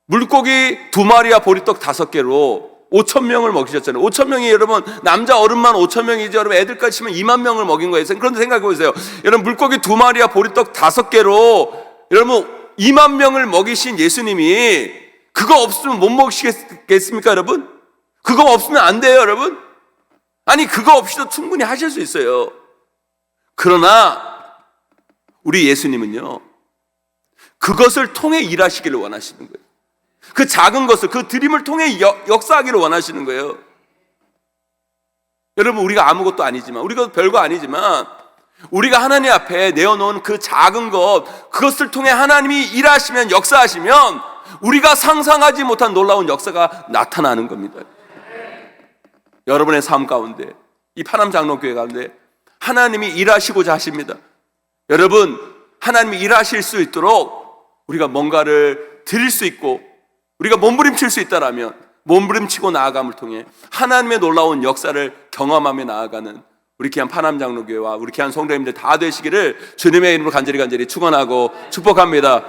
물고기 2마리와 보리떡 5개로 5,000명을 먹이셨잖아요. 5,000명이 여러분, 남자 어른만 5,000명이죠. 여러분, 애들까지 치면 2만 명을 먹인 거예요. 그런데 생각해 보세요. 여러분, 물고기 2마리와 보리떡 5개로 여러분 2만 명을 먹이신 예수님이 그거 없으면 못 먹이시겠습니까, 여러분? 그거 없으면 안 돼요, 여러분? 아니, 그거 없이도 충분히 하실 수 있어요. 그러나 우리 예수님은요, 그것을 통해 일하시기를 원하시는 거예요. 그 작은 것을, 그 드림을 통해 역사하기를 원하시는 거예요. 여러분, 우리가 아무것도 아니지만, 우리가 별거 아니지만, 우리가 하나님 앞에 내어놓은 그 작은 것, 그것을 통해 하나님이 일하시면, 역사하시면 우리가 상상하지 못한 놀라운 역사가 나타나는 겁니다. 여러분의 삶 가운데, 이 파남 장로교회 가운데 하나님이 일하시고자 하십니다. 여러분, 하나님이 일하실 수 있도록 우리가 뭔가를 드릴 수 있고 우리가 몸부림칠 수 있다라면 몸부림치고 나아감을 통해 하나님의 놀라운 역사를 경험하며 나아가는 우리 귀한 파남 장로교회와 우리 귀한 성도님들 다 되시기를 주님의 이름으로 간절히 축원하고 축복합니다.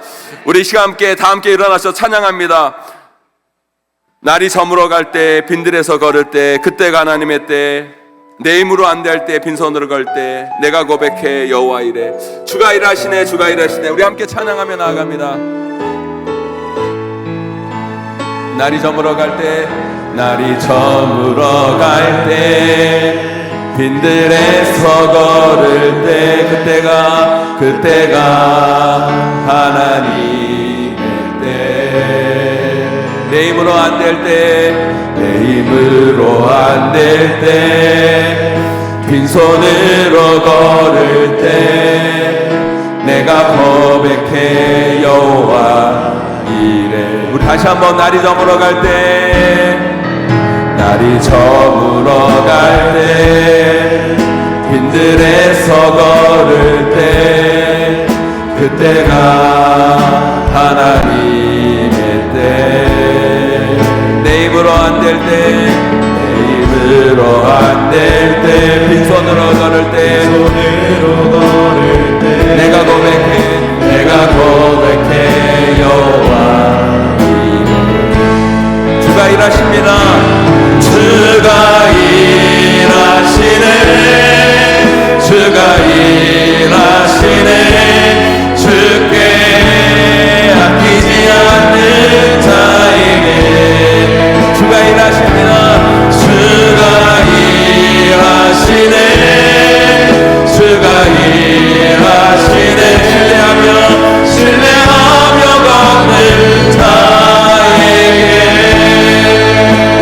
우리 시간 함께 다 함께 일어나서 찬양합니다. 날이 저물어 갈 때, 빈들에서 걸을 때, 그때가 하나님의 때, 내 힘으로 안 될 때, 빈손으로 걸 때, 내가 고백해 여호와 이래. 주가 일하시네, 주가 일하시네. 우리 함께 찬양하며 나아갑니다. 날이 저물어 갈 때, 날이 저물어 갈 때, 빈들에서 걸을 때, 그때가 하나님의 때. 내 힘으로 안 될 때, 내 힘으로 안 될 때, 빈손으로 걸을 때, 내가 고백해 여호와 이래. 우리 다시 한번 날이 저물어 갈 때, 날이 저물어 갈 때, 빈들에서 걸을 때, 그때가 하나님의 때. 내 힘으로 안 될 때, 내 힘으로 안 될 때, 빈손으로 걸을 때, 내가 고백해 여호와 이래. 주가 일하십니다. 주가 일하시네, 주가 일하시네. 주께 아끼지 않는 자에게 주가 일하십니다. 주가 일하시네, 주가 일하시네. 신뢰하며 걷는 자에게.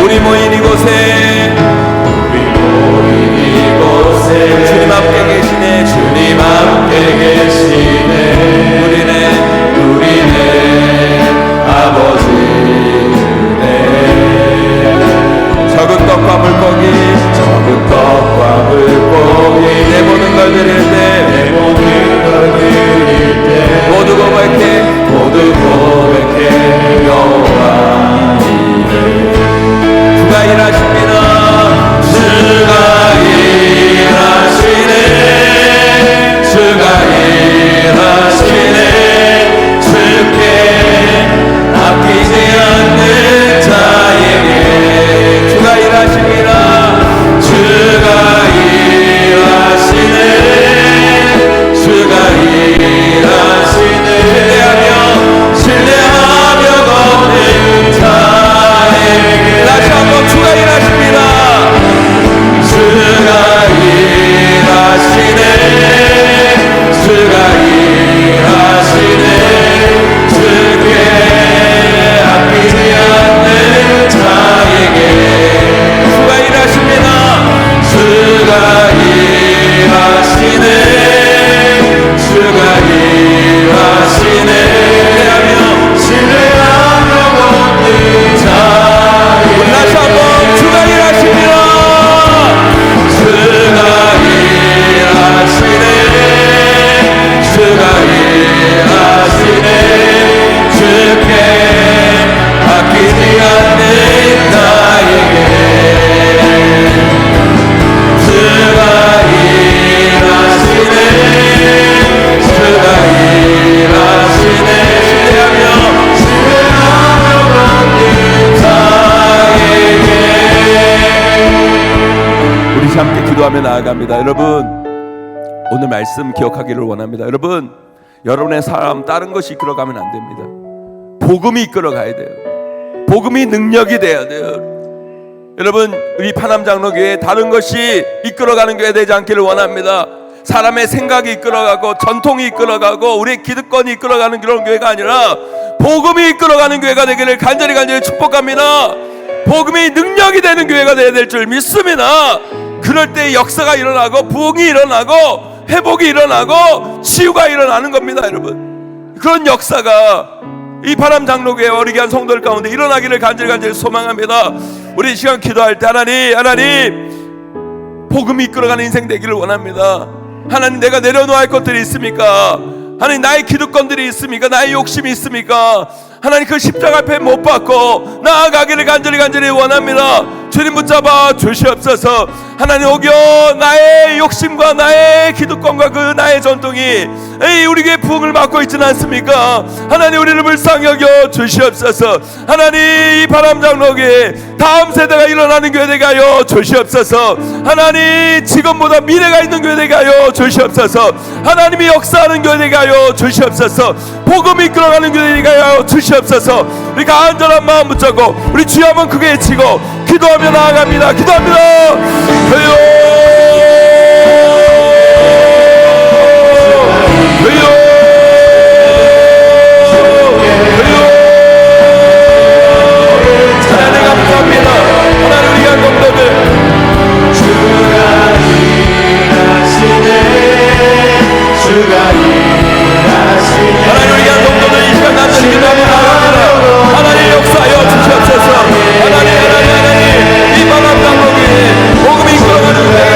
우리 모인 이곳에 주님 함께 계시네, 주님 함께 계시네. 우리네 아버지 은혜. 적은 떡과 물고기 내보는 걸 드릴 때, 모두 고백해 여호와 이래. 주가 일하십니다. 주가 일하시네, 일하시네. 신뢰하며 걷는 자. 우리 다시 한번 주가 일하십니다. 주가 일하시네. 주가 일하시네. 주께 아끼지 않는 나에게 주가 일하시네. 주가 일하시네. 신뢰하며 걷는 자에게. 우리 함께 기도하며 나아갑니다. 여러분, 오늘 말씀 기억하기를 원합니다. 여러분의 삶 다른 것이 이끌어가면 안 됩니다. 복음이 이끌어가야 돼요. 복음이 능력이 돼야 돼요. 여러분, 우리 파남장로교회 다른 것이 이끌어가는 교회 되지 않기를 원합니다. 사람의 생각이 이끌어가고 전통이 이끌어가고 우리의 기득권이 이끌어가는 그런 교회가 아니라 복음이 이끌어가는 교회가 되기를 간절히 축복합니다. 복음이 능력이 되는 교회가 되어야 될 줄 믿습니다. 그럴 때 역사가 일어나고 부흥이 일어나고 회복이 일어나고 치유가 일어나는 겁니다. 여러분, 그런 역사가 이 파남장로교회 어리게 한 성도들 가운데 일어나기를 간절히 소망합니다. 우리 이 시간 기도할 때 하나님 복음이 이끌어가는 인생 되기를 원합니다. 하나님, 내가 내려놓아야 할 것들이 있습니까? 하나님, 나의 기득권들이 있습니까? 나의 욕심이 있습니까? 하나님, 그 십자가 앞에 못 박고 나아가기를 간절히 원합니다. 주님 붙잡아 주시옵소서. 하나님, 오겨 나의 욕심과 나의 기득권과 그 나의 전통이 우리 교회 부흥을 막고 있지는 않습니까? 하나님, 우리를 불쌍히 여겨 주시옵소서. 하나님, 이 바람장로교회 다음 세대가 일어나는 교회 되게 하여 주시옵소서. 하나님, 지금보다 미래가 있는 교회 되게 하여 주시옵소서. 하나님이 역사하는 교회 되게 하여 주시옵소서. 복음이 이끌어가는 교회 되게 하여 주시옵소서. 우리 간절한 마음 붙잡고 우리 주여 한번 크게 외치고 기도하며 나아갑니다. 기도합니다. 주여, 주여, 하나님 감사합니다. 하나님, 우리 한 성도들 주가 일하시네. 주가 일하시네. 하나님, 우리 한 성도들 이 시간 간절히 기도하며 나아갑니다. 하나님, 역사하여 주시옵소서. 하나님, 이 바람장로교회 복음이 이끌어가는 교회가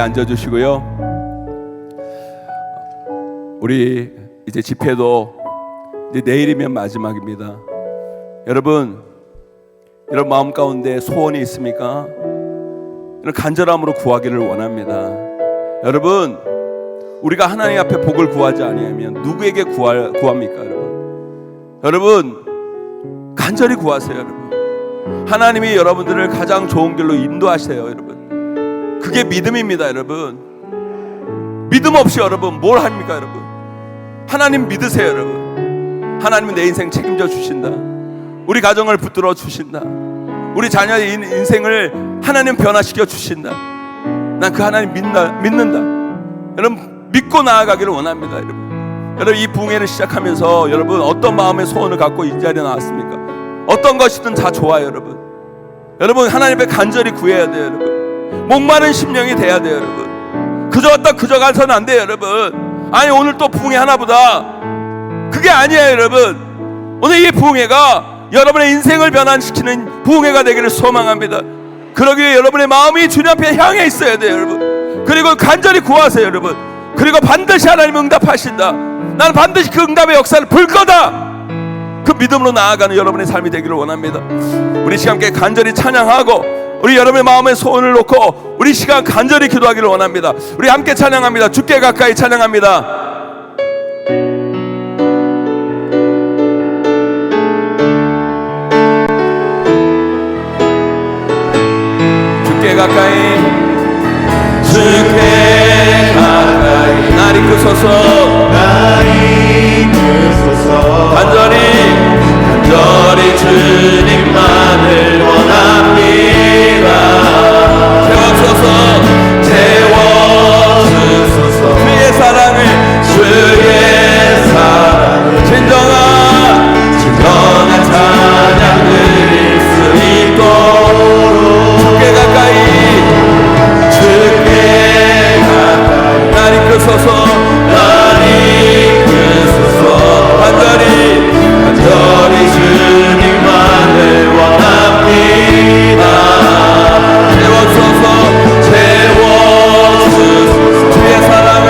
자리에 앉아주시고요. 우리 이제 집회도 이제 내일이면 마지막입니다. 여러분 마음 가운데 소원이 있습니까? 이런 간절함으로 구하기를 원합니다. 여러분, 우리가 하나님 앞에 복을 구하지 아니하면 누구에게 구합니까, 여러분? 여러분, 간절히 구하세요, 여러분. 하나님이 여러분들을 가장 좋은 길로 인도하세요, 여러분. 그게 믿음입니다, 여러분. 믿음 없이 여러분 뭘 합니까, 여러분? 하나님 믿으세요, 여러분. 하나님은 내 인생 책임져 주신다. 우리 가정을 붙들어 주신다. 우리 자녀의 인생을 하나님 변화시켜 주신다. 난 그 하나님 믿는다. 여러분 믿고 나아가기를 원합니다. 여러분 이 부흥회를 시작하면서 여러분 어떤 마음의 소원을 갖고 이 자리에 나왔습니까? 어떤 것이든 다 좋아요. 여러분 하나님 앞에 간절히 구해야 돼요. 여러분 목마른 심령이 돼야 돼요. 여러분 그저 가서는 안 돼요. 여러분 아니 오늘 또 부흥회 하나보다 그게 아니에요. 여러분 오늘 이 부흥회가 여러분의 인생을 변환시키는 부흥회가 되기를 소망합니다. 그러기 위해 여러분의 마음이 주님 앞에 향해 있어야 돼요. 여러분 그리고 간절히 구하세요. 여러분 그리고 반드시 하나님 응답하신다. 나는 반드시 그 응답의 역사를 볼 거다. 그 믿음으로 나아가는 여러분의 삶이 되기를 원합니다. 우리 시간 함께 간절히 찬양하고 우리 여러분의 마음에 소원을 놓고 우리 시간 간절히 기도하기를 원합니다. 우리 함께 찬양합니다. 주께 가까이 찬양합니다. 주께 가까이 날 이끄소서 간절히 주님만을 원합니다. 채워주소서 주의 사랑을 진정한 찬양 드릴 수 있도록 주께 가까이 날 이끄소서 간절히 주님만을 원합니다. 채워주소서 주의 사랑을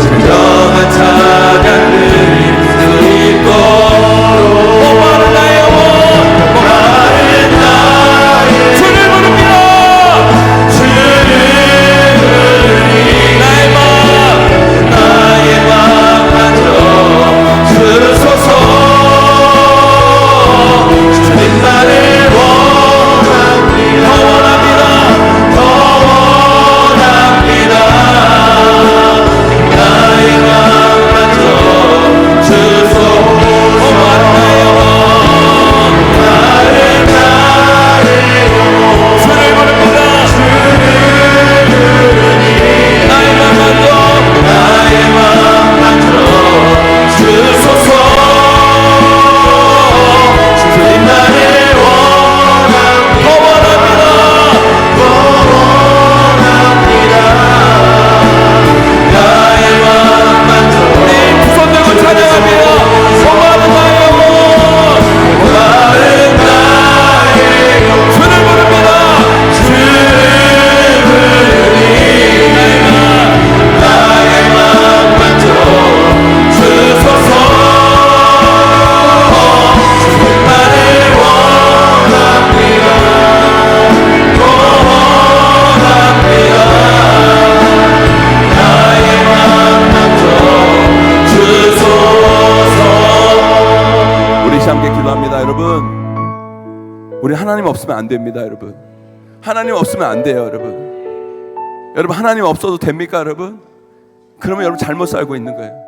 진정한 찬양 드릴 수 있도록 목마른 나의 영혼 주를 부릅니다. 나의 맘 만져 주소서 주님만을 원합니다. 더 원합니다. 나의 맘 만져 주소서 목마른 나의 영혼 주를 부릅니다. 나의 맘 만져 주소서 주님만을 원합니다. 더 원합니다. 나의 맘 만져 우리 두 손 들고 찬양합니다. 목마른 나의 영혼 주를 부릅니다. 나의 맘 만져 주소서 주님만을 원합니다. 더 원합니다. 나의 맘 만져 주소서. 우리 함께 기도합니다. 여러분 우리 하나님 없으면 안 됩니다. 여러분 하나님 없으면 안 돼요. 여러분 하나님 없어도 됩니까? 여러분 그러면 여러분 잘못 살고 있는 거예요.